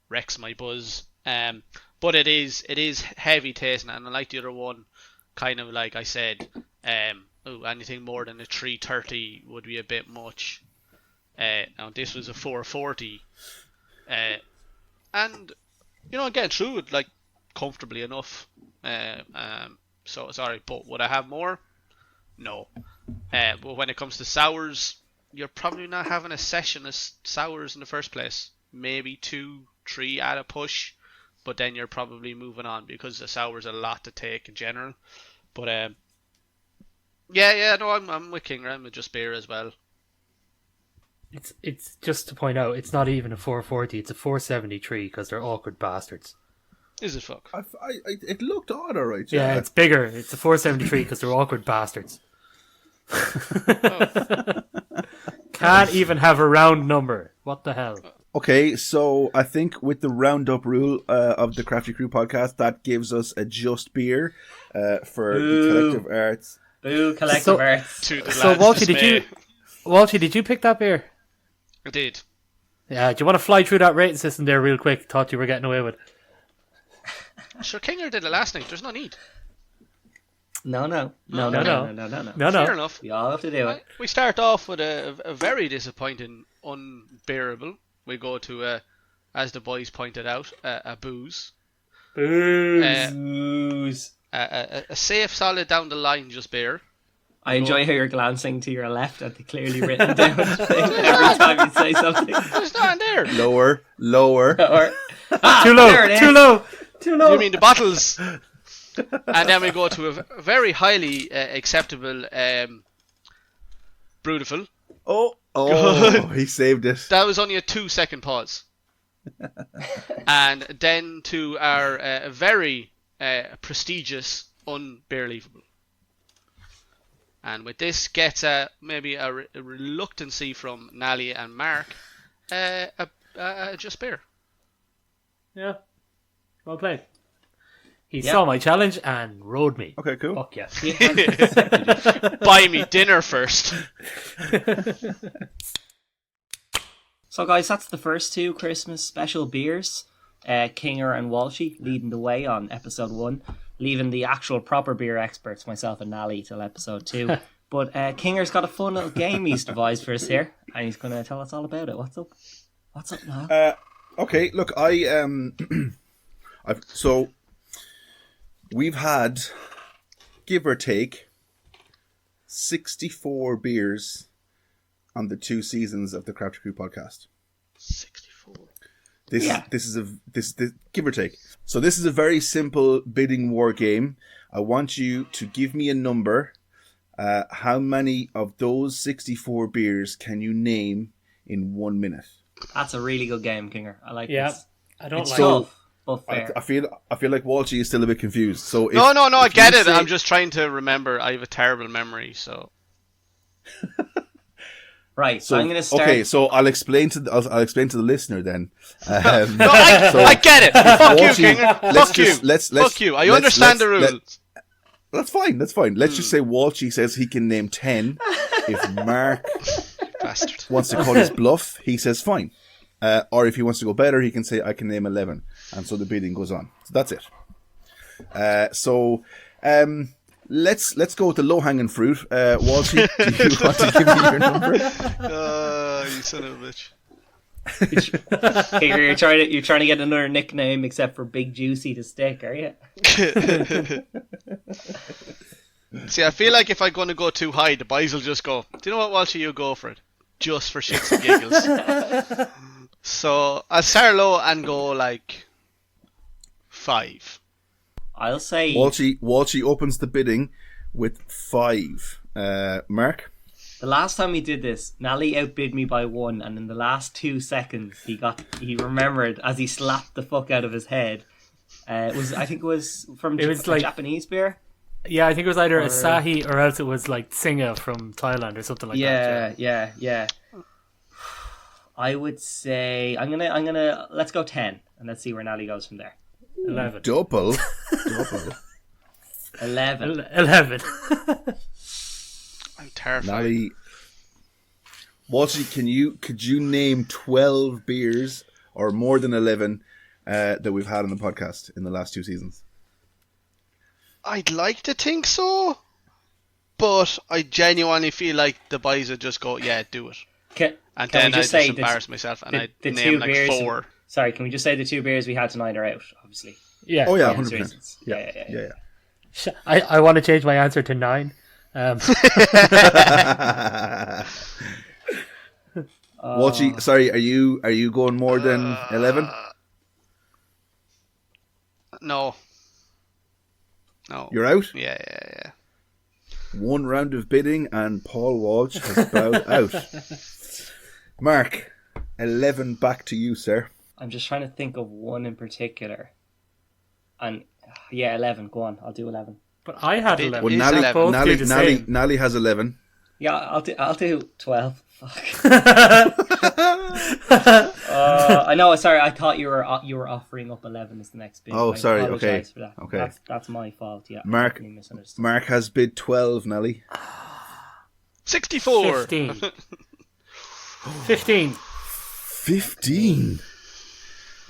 [SPEAKER 2] wrecks my buzz. But it is heavy tasting, and like the other one, kind of like I said, anything more than a 330 would be a bit much. Now this was a 440, and getting through it like comfortably enough. So sorry, but would I have more? No. But when it comes to sours, you're probably not having a session of sours in the first place. Maybe 2, 3 at a push. But then you're probably moving on because the sour's a lot to take in general. But I'm with Kinger. I'm with just beer as well.
[SPEAKER 3] It's just to point out, it's not even a 440. It's a 473 because they're awkward bastards.
[SPEAKER 2] Is it fuck?
[SPEAKER 1] It looked odd, alright.
[SPEAKER 3] Yeah, it's bigger. It's a 473 because they're awkward bastards. Can't even have a round number. What the hell?
[SPEAKER 1] Okay, so I think with the roundup rule of the Crafty Crew podcast, that gives us a just beer for the Collective Arts.
[SPEAKER 4] Boo, Collective Arts.
[SPEAKER 3] So Walshy, did you pick that beer?
[SPEAKER 2] I did.
[SPEAKER 3] Yeah, do you want to fly through that rating system there real quick? Thought you were getting away with.
[SPEAKER 2] Sure, Kinger did it last night. There's no need.
[SPEAKER 4] No.
[SPEAKER 2] Fair enough.
[SPEAKER 4] We all have to do it.
[SPEAKER 2] We start off with a very disappointing, unbearable. We go to, as the boys pointed out, a booze.
[SPEAKER 4] Booze.
[SPEAKER 2] A safe, solid down the line, just beer.
[SPEAKER 4] I enjoy how you're glancing to your left at the clearly written down thing every time you say something.
[SPEAKER 2] There's nothing there.
[SPEAKER 1] Lower.
[SPEAKER 3] Too low.
[SPEAKER 2] You mean the bottles? And then we go to a very highly acceptable Brewtiful.
[SPEAKER 1] Oh, he saved it.
[SPEAKER 2] That was only a 2-second pause. And then to our very prestigious Unbearleavable. And with this gets maybe a reluctancy from Nally and Mark, just beer.
[SPEAKER 3] Yeah, well played. He saw my challenge and rode me.
[SPEAKER 1] Okay, cool.
[SPEAKER 3] Fuck yeah.
[SPEAKER 2] Buy me dinner first.
[SPEAKER 4] So guys, that's the first 2 Christmas special beers. Kinger and Walshy leading the way on episode 1, leaving the actual proper beer experts, myself and Nally, till episode 2. But Kinger's got a fun little game he's devised for us here, and he's going to tell us all about it. What's up, Niall?
[SPEAKER 1] Okay, look, so we've had give or take 64 beers on the 2 seasons of the Crafty Crew podcast.
[SPEAKER 2] 64.
[SPEAKER 1] This is give or take. So this is a very simple bidding war game. I want you to give me a number. How many of those 64 beers can you name in 1 minute?
[SPEAKER 4] That's a really good game, Kinger. I like this.
[SPEAKER 3] I don't
[SPEAKER 4] It's
[SPEAKER 3] like
[SPEAKER 4] tough, but fair.
[SPEAKER 1] I feel like Walshy is still a bit confused. So
[SPEAKER 2] No, I get it.
[SPEAKER 1] Say,
[SPEAKER 2] I'm just trying to remember. I have a terrible memory, so.
[SPEAKER 4] Right, so I'm going to start.
[SPEAKER 1] Okay, so I'll explain to the listener then.
[SPEAKER 2] I get it. Fuck you, Kinger. Fuck you. I understand the rules.
[SPEAKER 1] That's fine. Let's just say Walshy says he can name 10. If Mark wants to call his bluff, he says fine. Or if he wants to go better, he can say I can name 11. And so the bidding goes on. So that's it. Let's go with the low-hanging fruit. Walshy, do you want to give me your number?
[SPEAKER 2] You son of a bitch.
[SPEAKER 4] Kinger, you're trying to get another nickname except for Big Juicy to stick, are you?
[SPEAKER 2] See, I feel like if I'm going to go too high, the boys will just go, do you know what, Walshy, you go for it. Just for shits and giggles. So, I'll start low and go like 5.
[SPEAKER 4] I'll say...
[SPEAKER 1] Walshy opens the bidding with 5. Mark?
[SPEAKER 4] The last time we did this, Nally outbid me by 1, and in the last 2 seconds, he remembered as he slapped the fuck out of his head. I think it was from like Japanese beer.
[SPEAKER 3] Yeah, I think it was either Asahi or else it was like Singa from Thailand or something like that.
[SPEAKER 4] Yeah. I would say I'm gonna let's go 10 and let's see where Nally goes from there.
[SPEAKER 3] 11.
[SPEAKER 1] Double.
[SPEAKER 4] 11.
[SPEAKER 3] 11.
[SPEAKER 2] I'm terrified.
[SPEAKER 1] Nally, Walshy, could you name 12 beers or more than 11 that we've had on the podcast in the last 2 seasons?
[SPEAKER 2] I'd like to think so, but I genuinely feel like the boys would just go, yeah, do it.
[SPEAKER 4] Can
[SPEAKER 2] then
[SPEAKER 4] we just
[SPEAKER 2] I'd
[SPEAKER 4] say
[SPEAKER 2] embarrass myself and I'd
[SPEAKER 4] the
[SPEAKER 2] name
[SPEAKER 4] 2
[SPEAKER 2] like
[SPEAKER 4] beers,
[SPEAKER 2] 4.
[SPEAKER 4] Sorry, can we just say the 2 beers we had tonight are out, obviously?
[SPEAKER 3] Yeah.
[SPEAKER 1] Oh yeah,
[SPEAKER 4] For
[SPEAKER 1] 100%.
[SPEAKER 4] reasons. Yeah.
[SPEAKER 3] I want to change my answer to 9.
[SPEAKER 1] Walshy, sorry, are you going more than 11?
[SPEAKER 2] No.
[SPEAKER 1] You're out?
[SPEAKER 2] Yeah.
[SPEAKER 1] 1 round of bidding and Paul Walsh has bowed out. Mark, 11 back to you, sir.
[SPEAKER 4] I'm just trying to think of one in particular. And 11. Go on, I'll do 11.
[SPEAKER 3] But I had 11.
[SPEAKER 1] Well, Nally has 11.
[SPEAKER 4] Yeah, I'll do 12. Fuck. I know. Sorry, I thought you were offering up 11 as the next bid.
[SPEAKER 1] Oh, sorry.
[SPEAKER 4] I apologize
[SPEAKER 1] Okay.
[SPEAKER 4] for that. That's my fault. Yeah.
[SPEAKER 1] Mark has bid 12. Nally.
[SPEAKER 2] 64.
[SPEAKER 3] 15.
[SPEAKER 1] 15.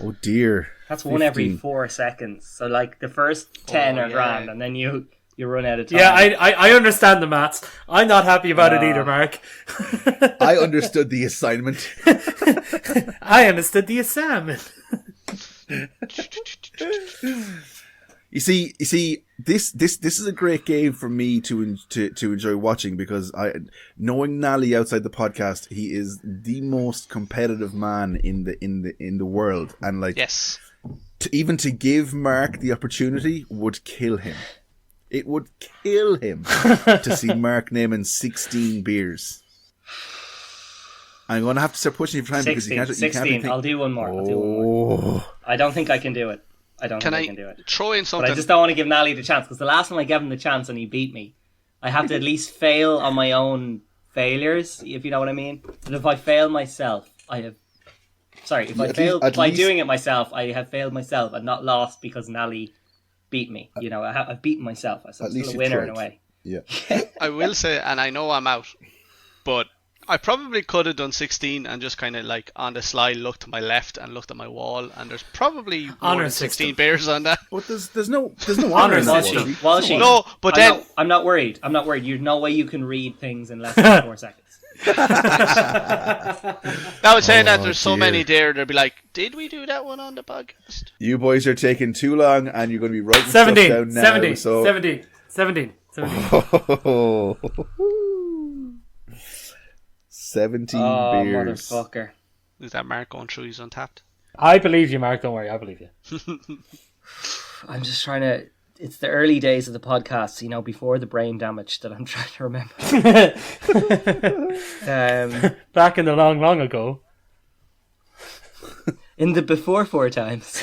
[SPEAKER 1] Oh dear.
[SPEAKER 4] That's 1 every 4 seconds. So like the first 10 are grand, and then you run out of time.
[SPEAKER 3] Yeah, I understand the maths. I'm not happy about it either, Mark.
[SPEAKER 1] I understood the assignment.
[SPEAKER 3] I understood the assignment.
[SPEAKER 1] You see, this is a great game for me to enjoy watching because knowing Nally outside the podcast, he is the most competitive man in the world, and like
[SPEAKER 2] yes,
[SPEAKER 1] to give Mark the opportunity would kill him. It would kill him to see Mark naming 16 beers. I'm going to have to start pushing you for time
[SPEAKER 4] 16,
[SPEAKER 1] because you can't.
[SPEAKER 4] 16. I'll do one more. I don't think I can do it. I can do it.
[SPEAKER 2] Throw in something?
[SPEAKER 4] But I just don't want to give Nally the chance because the last time I gave him the chance and he beat me, I have to at least fail on my own failures, if you know what I mean. But if I fail myself, I fail by doing it myself, I have failed myself and not lost because Nally beat me. You know, I've beaten myself. I'm still a winner in a way.
[SPEAKER 1] Yeah.
[SPEAKER 2] I will say, and I know I'm out, but I probably could have done 16 and just kind of like on the slide looked to my left and looked at my wall, and there's probably more than 16 beers on that.
[SPEAKER 1] But there's no honor in that.
[SPEAKER 4] Walshy.
[SPEAKER 2] No, but then
[SPEAKER 4] I'm not worried. There's no way you can read things in less than 4 seconds.
[SPEAKER 2] I was saying that there's so many there, they'll be like, did we do that one on the podcast?
[SPEAKER 1] You boys are taking too long and you're going to be writing stuff down now.
[SPEAKER 3] 17.
[SPEAKER 1] 17
[SPEAKER 4] Oh,
[SPEAKER 1] beers.
[SPEAKER 4] motherfucker.
[SPEAKER 2] Is that Mark going through his Untapped?
[SPEAKER 3] I believe you, Mark. Don't worry, I believe you.
[SPEAKER 4] I'm just trying to... It's the early days of the podcast, you know, before the brain damage that I'm trying to remember.
[SPEAKER 3] Back in the long, long ago.
[SPEAKER 4] In the before 4 times.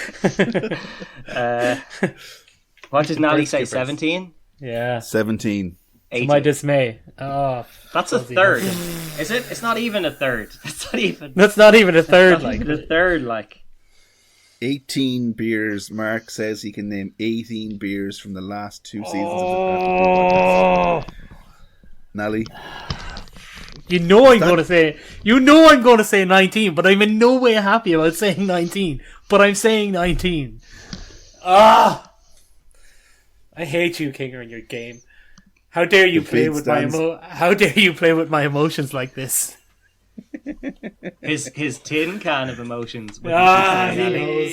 [SPEAKER 4] What did Nally say, 17?
[SPEAKER 3] Yeah.
[SPEAKER 1] 17.
[SPEAKER 4] 18.
[SPEAKER 3] To my dismay. Oh,
[SPEAKER 4] That's a third. Is it? It's not even a third. That's not even...
[SPEAKER 3] that's not even a third.
[SPEAKER 4] Not even a third, like...
[SPEAKER 1] 18 beers. Mark says he can name 18 beers from the last 2 seasons of the
[SPEAKER 3] Oh,
[SPEAKER 1] podcast. Nally?
[SPEAKER 3] you know I'm going to say 19, but I'm in no way happy about saying 19. But I'm saying 19. I hate you, Kinger, in your game. How dare you play with How dare you play with my emotions like this?
[SPEAKER 4] His tin can of emotions.
[SPEAKER 3] He knows.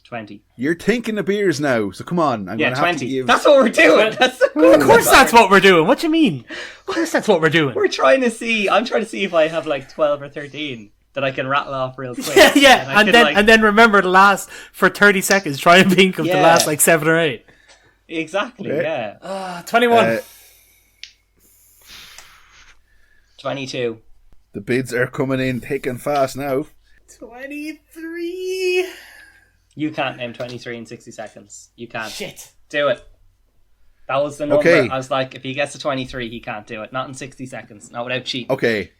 [SPEAKER 4] 20.
[SPEAKER 1] You're thinking of beers now, so come on. I'm gonna
[SPEAKER 4] 20.
[SPEAKER 1] have to give...
[SPEAKER 4] That's what we're doing.
[SPEAKER 3] Of course that's what we're doing. What do you mean? Of course that's what we're doing.
[SPEAKER 4] I'm trying to see if I have like 12 or 13 that I can rattle off real quick.
[SPEAKER 3] Yeah. And then remember the last, for 30 seconds, try and think of the last like 7 or 8.
[SPEAKER 4] Exactly,
[SPEAKER 1] Okay.
[SPEAKER 4] yeah.
[SPEAKER 3] 21.
[SPEAKER 4] 22.
[SPEAKER 1] The bids are coming in thick and fast now.
[SPEAKER 3] 23.
[SPEAKER 4] You can't name 23 in 60 seconds. You can't.
[SPEAKER 3] Shit.
[SPEAKER 4] Do it. That was the number.
[SPEAKER 1] Okay.
[SPEAKER 4] I was like, if he gets to 23, he can't do it. Not in 60 seconds. Not without cheating.
[SPEAKER 1] Okay.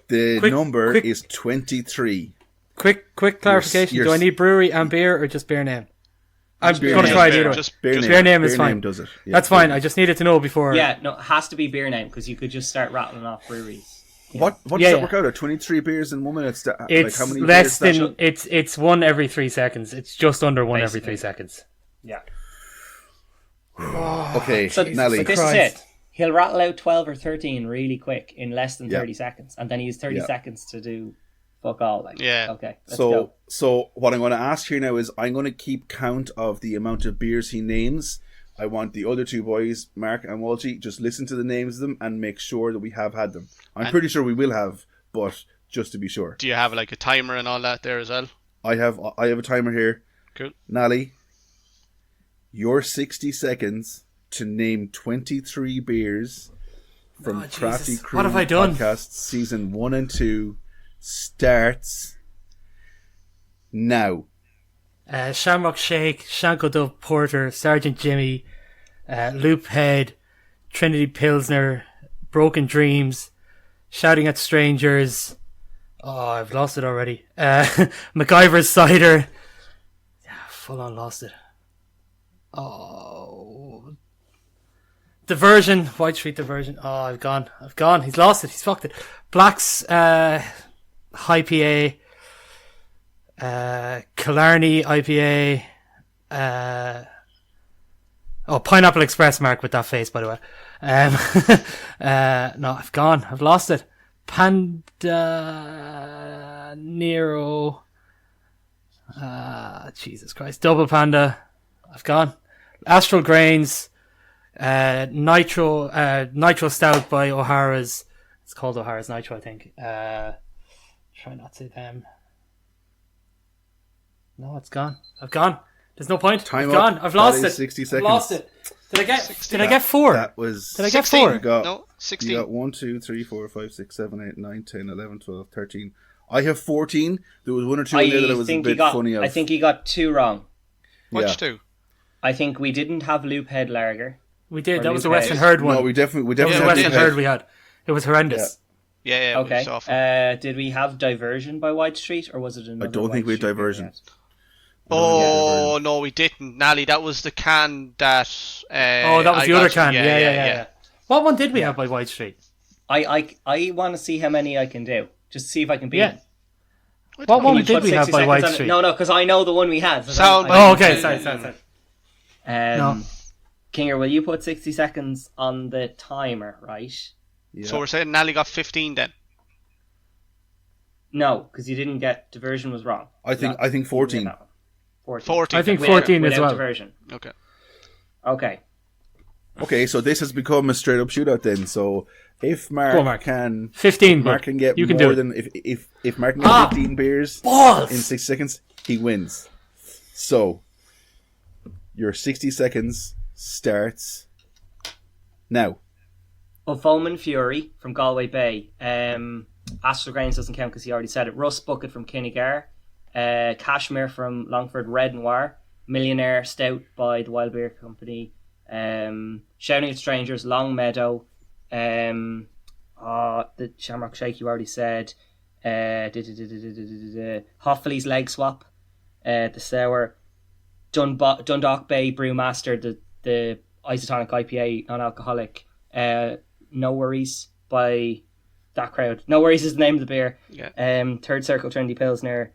[SPEAKER 1] The number
[SPEAKER 3] quick.
[SPEAKER 1] is 23.
[SPEAKER 3] Quick clarification.
[SPEAKER 1] You're-
[SPEAKER 3] Do I need brewery and beer or just beer name? I'm
[SPEAKER 1] beer
[SPEAKER 3] going to
[SPEAKER 1] name.
[SPEAKER 3] try it either way.
[SPEAKER 2] Just
[SPEAKER 1] Beer
[SPEAKER 3] Beer name is
[SPEAKER 1] Beer
[SPEAKER 3] fine.
[SPEAKER 1] name does it. Yeah,
[SPEAKER 3] That's
[SPEAKER 1] beer
[SPEAKER 3] fine.
[SPEAKER 1] name.
[SPEAKER 3] I just needed to know before.
[SPEAKER 4] Yeah, no, it has to be beer name because you could just start rattling off breweries.
[SPEAKER 1] What does that work out at? 23 beers in 1 minute?
[SPEAKER 3] It's
[SPEAKER 1] how many
[SPEAKER 3] less
[SPEAKER 1] beers
[SPEAKER 3] than it's one every 3 seconds. It's just under one every 3 seconds.
[SPEAKER 4] Yeah.
[SPEAKER 1] Okay,
[SPEAKER 4] So
[SPEAKER 1] Nelly.
[SPEAKER 4] this is it. He'll rattle out 12 or 13 really quick in less than 30 seconds, and then he has 30 seconds to do fuck all. Like,
[SPEAKER 2] Yeah.
[SPEAKER 4] Okay. Let's go.
[SPEAKER 1] So what I'm going to ask here now is I'm going to keep count of the amount of beers he names. I want the other 2 boys, Mark and Walshy, just listen to the names of them and make sure that we have had them. I'm pretty sure we will have, but just to be sure.
[SPEAKER 2] Do you have like a timer and all that there as well?
[SPEAKER 1] I have a timer here.
[SPEAKER 2] Cool.
[SPEAKER 1] Nally, your 60 seconds to name 23 beers from
[SPEAKER 3] Jesus.
[SPEAKER 1] Crafty Crew
[SPEAKER 3] What have I done?
[SPEAKER 1] Podcast Season 1 and 2 starts now.
[SPEAKER 3] Shamrock Shake, Shanko Dove Porter, Sergeant Jimmy, Loop Head, Trinity Pilsner, Broken Dreams, Shouting at Strangers. Oh, I've lost it already. MacGyver's Cider. Full on lost it. Oh. Diversion, White Street Diversion. Oh, I've gone. He's lost it. He's fucked it. Black's High PA. Killarney IPA. Pineapple Express, Mark, with that face, by the way. No, I've gone. I've lost it. Panda Nero. Jesus Christ. Double Panda. I've gone. Astral Grains. Nitro Stout by O'Hara's. It's called O'Hara's Nitro, I think. Try not to them. No, it's gone. I've gone. There's no point.
[SPEAKER 1] Time
[SPEAKER 3] I've
[SPEAKER 1] up.
[SPEAKER 3] gone. I've lost
[SPEAKER 1] That
[SPEAKER 3] it.
[SPEAKER 1] is 60
[SPEAKER 3] I've
[SPEAKER 1] seconds.
[SPEAKER 3] lost it. Did I get
[SPEAKER 2] 60.
[SPEAKER 3] Did I get 4?
[SPEAKER 1] That was...
[SPEAKER 3] Did I get
[SPEAKER 2] 16.
[SPEAKER 3] 4?
[SPEAKER 1] You got,
[SPEAKER 2] No, 16.
[SPEAKER 1] You got 1, 2, 3, 4, 5, 6, 7, 8, 9, 10, 11, 12, 13. I have 14. There was 1 or 2 in there that I was a bit funny of.
[SPEAKER 4] I think he got 2 wrong.
[SPEAKER 2] Which 2?
[SPEAKER 4] I think we didn't have Loop Head Lager.
[SPEAKER 3] We did.
[SPEAKER 4] Or
[SPEAKER 3] That was the
[SPEAKER 4] Luke
[SPEAKER 3] Western
[SPEAKER 4] Hayes.
[SPEAKER 3] Herd one.
[SPEAKER 1] No, we definitely
[SPEAKER 3] That was the
[SPEAKER 1] had
[SPEAKER 3] Western
[SPEAKER 1] Luke
[SPEAKER 3] Herd
[SPEAKER 1] Hayes.
[SPEAKER 3] we had. It was horrendous.
[SPEAKER 2] Yeah, it
[SPEAKER 4] Okay.
[SPEAKER 2] was awful.
[SPEAKER 4] Did we have Diversion by White Street, or was it another?
[SPEAKER 1] I don't think we had
[SPEAKER 4] White Street beer
[SPEAKER 1] Diversion.
[SPEAKER 4] yet?
[SPEAKER 2] Oh, no, we didn't. Nally, that was the can that...
[SPEAKER 3] That was
[SPEAKER 2] I
[SPEAKER 3] the other
[SPEAKER 2] got
[SPEAKER 3] can.
[SPEAKER 2] you.
[SPEAKER 3] Yeah. What one did we have by White Street?
[SPEAKER 4] I want to see how many I can do. Just to see if I can beat
[SPEAKER 3] Yeah.
[SPEAKER 4] him.
[SPEAKER 3] What one
[SPEAKER 4] Can you
[SPEAKER 3] did
[SPEAKER 4] put
[SPEAKER 3] we have
[SPEAKER 4] 60
[SPEAKER 3] by
[SPEAKER 4] seconds
[SPEAKER 3] White
[SPEAKER 4] on it?
[SPEAKER 3] Street?
[SPEAKER 4] No, because I know the one we had. So
[SPEAKER 2] Sound
[SPEAKER 4] that-
[SPEAKER 3] Oh, okay. Sorry. No.
[SPEAKER 4] Kinger, will you put 60 seconds on the timer, right?
[SPEAKER 1] Yeah.
[SPEAKER 2] So we're saying Nally got 15 then.
[SPEAKER 4] No, because you didn't get diversion was wrong.
[SPEAKER 1] I think 14.
[SPEAKER 4] 14.
[SPEAKER 2] 14.
[SPEAKER 3] I think
[SPEAKER 4] Without-
[SPEAKER 3] 14 as
[SPEAKER 4] without
[SPEAKER 3] well.
[SPEAKER 4] diversion.
[SPEAKER 2] Okay.
[SPEAKER 4] Okay.
[SPEAKER 1] Okay, so this has become a straight up shootout then. So if Mark,
[SPEAKER 3] Go on, Mark.
[SPEAKER 1] can
[SPEAKER 3] 15,
[SPEAKER 1] Mark
[SPEAKER 3] bud.
[SPEAKER 1] can get
[SPEAKER 3] You can
[SPEAKER 1] more
[SPEAKER 3] do it.
[SPEAKER 1] than if Mark can get 15 beers
[SPEAKER 3] balls!
[SPEAKER 1] in 6 seconds, he wins. So your 60 seconds starts now.
[SPEAKER 4] Foman Fury from Galway Bay. Astral Grains doesn't count because he already said it. Russ Bucket from Kinnegar. Cashmere from Longford Red Noir. Millionaire Stout by the Wild Beer Company. Shouting at Strangers, Long Meadow. The Shamrock Shake you already said. Hoffley's Leg Swap. The Sour. Dundalk Bay Brewmaster, the isotonic IPA, non-alcoholic. No Worries by that crowd. No Worries is the name of the beer.
[SPEAKER 2] Yeah.
[SPEAKER 4] Third Circle Trendy Pilsner.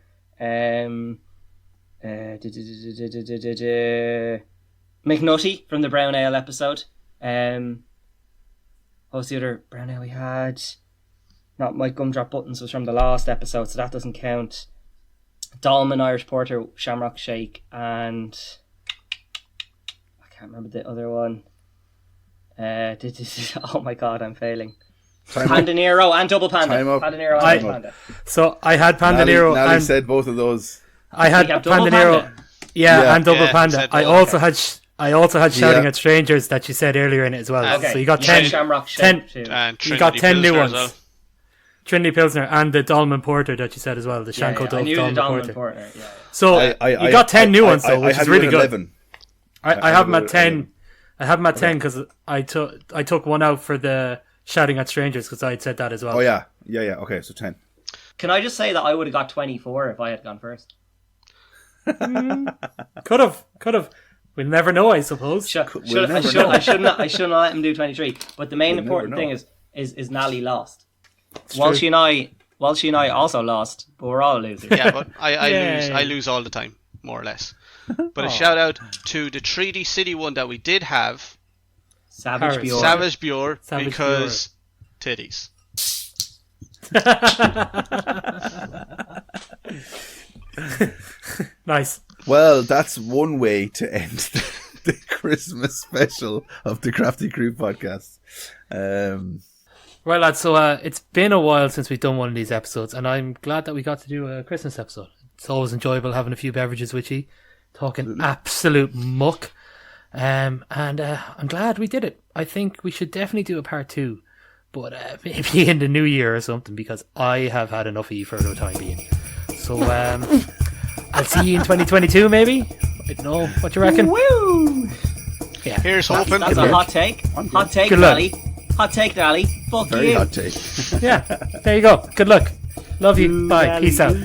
[SPEAKER 4] McNutty from the Brown Ale episode. What was the other brown ale we had? Not My Gumdrop Buttons was from the last episode, so that doesn't count. Dolman Irish Porter, Shamrock Shake, and I can't remember the other one. Oh my god, I'm failing. Panda Nero and Double Panda.
[SPEAKER 1] Time up.
[SPEAKER 4] Panda Nero and
[SPEAKER 1] Time
[SPEAKER 4] Double
[SPEAKER 1] up.
[SPEAKER 4] Panda.
[SPEAKER 3] So I had Panda Nero
[SPEAKER 1] Nally
[SPEAKER 3] and
[SPEAKER 1] said both of those.
[SPEAKER 3] I had
[SPEAKER 4] You have Double
[SPEAKER 3] Panda Nero.
[SPEAKER 4] Panda.
[SPEAKER 3] Yeah, and Double
[SPEAKER 2] Yeah,
[SPEAKER 3] Panda.
[SPEAKER 2] said
[SPEAKER 3] I
[SPEAKER 2] both.
[SPEAKER 3] also had Shouting
[SPEAKER 1] Yeah.
[SPEAKER 3] at Strangers that you said earlier in it as well.
[SPEAKER 4] Okay.
[SPEAKER 3] So you got
[SPEAKER 4] said
[SPEAKER 3] 10,
[SPEAKER 4] Shamrock
[SPEAKER 3] 10
[SPEAKER 4] Shake too.
[SPEAKER 2] And
[SPEAKER 3] You got
[SPEAKER 2] Trinity
[SPEAKER 3] 10 new
[SPEAKER 2] Pilsner
[SPEAKER 3] ones.
[SPEAKER 2] as well.
[SPEAKER 3] Trinity Pilsner and the Dolman Porter that you said as well. The
[SPEAKER 4] Yeah,
[SPEAKER 3] Shanko
[SPEAKER 4] yeah, I
[SPEAKER 3] Dove
[SPEAKER 4] knew the
[SPEAKER 3] Dolman
[SPEAKER 4] Dolman
[SPEAKER 3] Porter.
[SPEAKER 4] Porter. Yeah.
[SPEAKER 3] So you got 10 new ones though, which
[SPEAKER 1] had
[SPEAKER 3] is
[SPEAKER 1] you
[SPEAKER 3] really
[SPEAKER 1] at
[SPEAKER 3] good.
[SPEAKER 1] 11.
[SPEAKER 3] I have them
[SPEAKER 1] you
[SPEAKER 3] at
[SPEAKER 1] at
[SPEAKER 3] 10.
[SPEAKER 1] 11.
[SPEAKER 3] I have them at 10 because I took one out for the Shouting at Strangers because I had said that as well.
[SPEAKER 1] Oh yeah. Okay, so 10.
[SPEAKER 4] Can I just say that I would have got 24 if I had gone first?
[SPEAKER 3] Could have. We'll never know, I suppose.
[SPEAKER 4] I
[SPEAKER 1] never
[SPEAKER 4] shouldn't let him do 23. But the main
[SPEAKER 1] We'll
[SPEAKER 4] important
[SPEAKER 1] never
[SPEAKER 4] thing
[SPEAKER 1] know.
[SPEAKER 4] is Nally lost.
[SPEAKER 3] It's
[SPEAKER 4] Walshy
[SPEAKER 3] true.
[SPEAKER 4] and I also lost, but we're all losers.
[SPEAKER 2] Yeah, but
[SPEAKER 3] Yay.
[SPEAKER 2] I lose all the time, more or less. But a shout out to the Treaty City one that we did have,
[SPEAKER 4] Savage
[SPEAKER 3] Paris.
[SPEAKER 4] Bjorn.
[SPEAKER 2] Savage Bjorn,
[SPEAKER 3] Savage
[SPEAKER 2] because titties.
[SPEAKER 3] Nice.
[SPEAKER 1] Well, that's one way to end the Christmas special of the Crafty Crew podcast.
[SPEAKER 3] Right, lads, so it's been a while since we've done one of these episodes, and I'm glad that we got to do a Christmas episode. It's always enjoyable having a few beverages with you, talking absolute muck. And I'm glad we did it. I think we should definitely do a part 2, but maybe in the new year or something, because I have had enough of you for the time being. So I'll see you in 2022, maybe? I don't know. What you reckon?
[SPEAKER 4] Woo!
[SPEAKER 3] Yeah.
[SPEAKER 2] Here's hoping.
[SPEAKER 4] That's a hot take. Hot take,
[SPEAKER 3] Good luck.
[SPEAKER 4] Nally. Hot take, Nally. Fuck
[SPEAKER 1] Very
[SPEAKER 4] you.
[SPEAKER 1] hot take.
[SPEAKER 3] Yeah, there you go. Good luck. Love you. Bye. Peace out.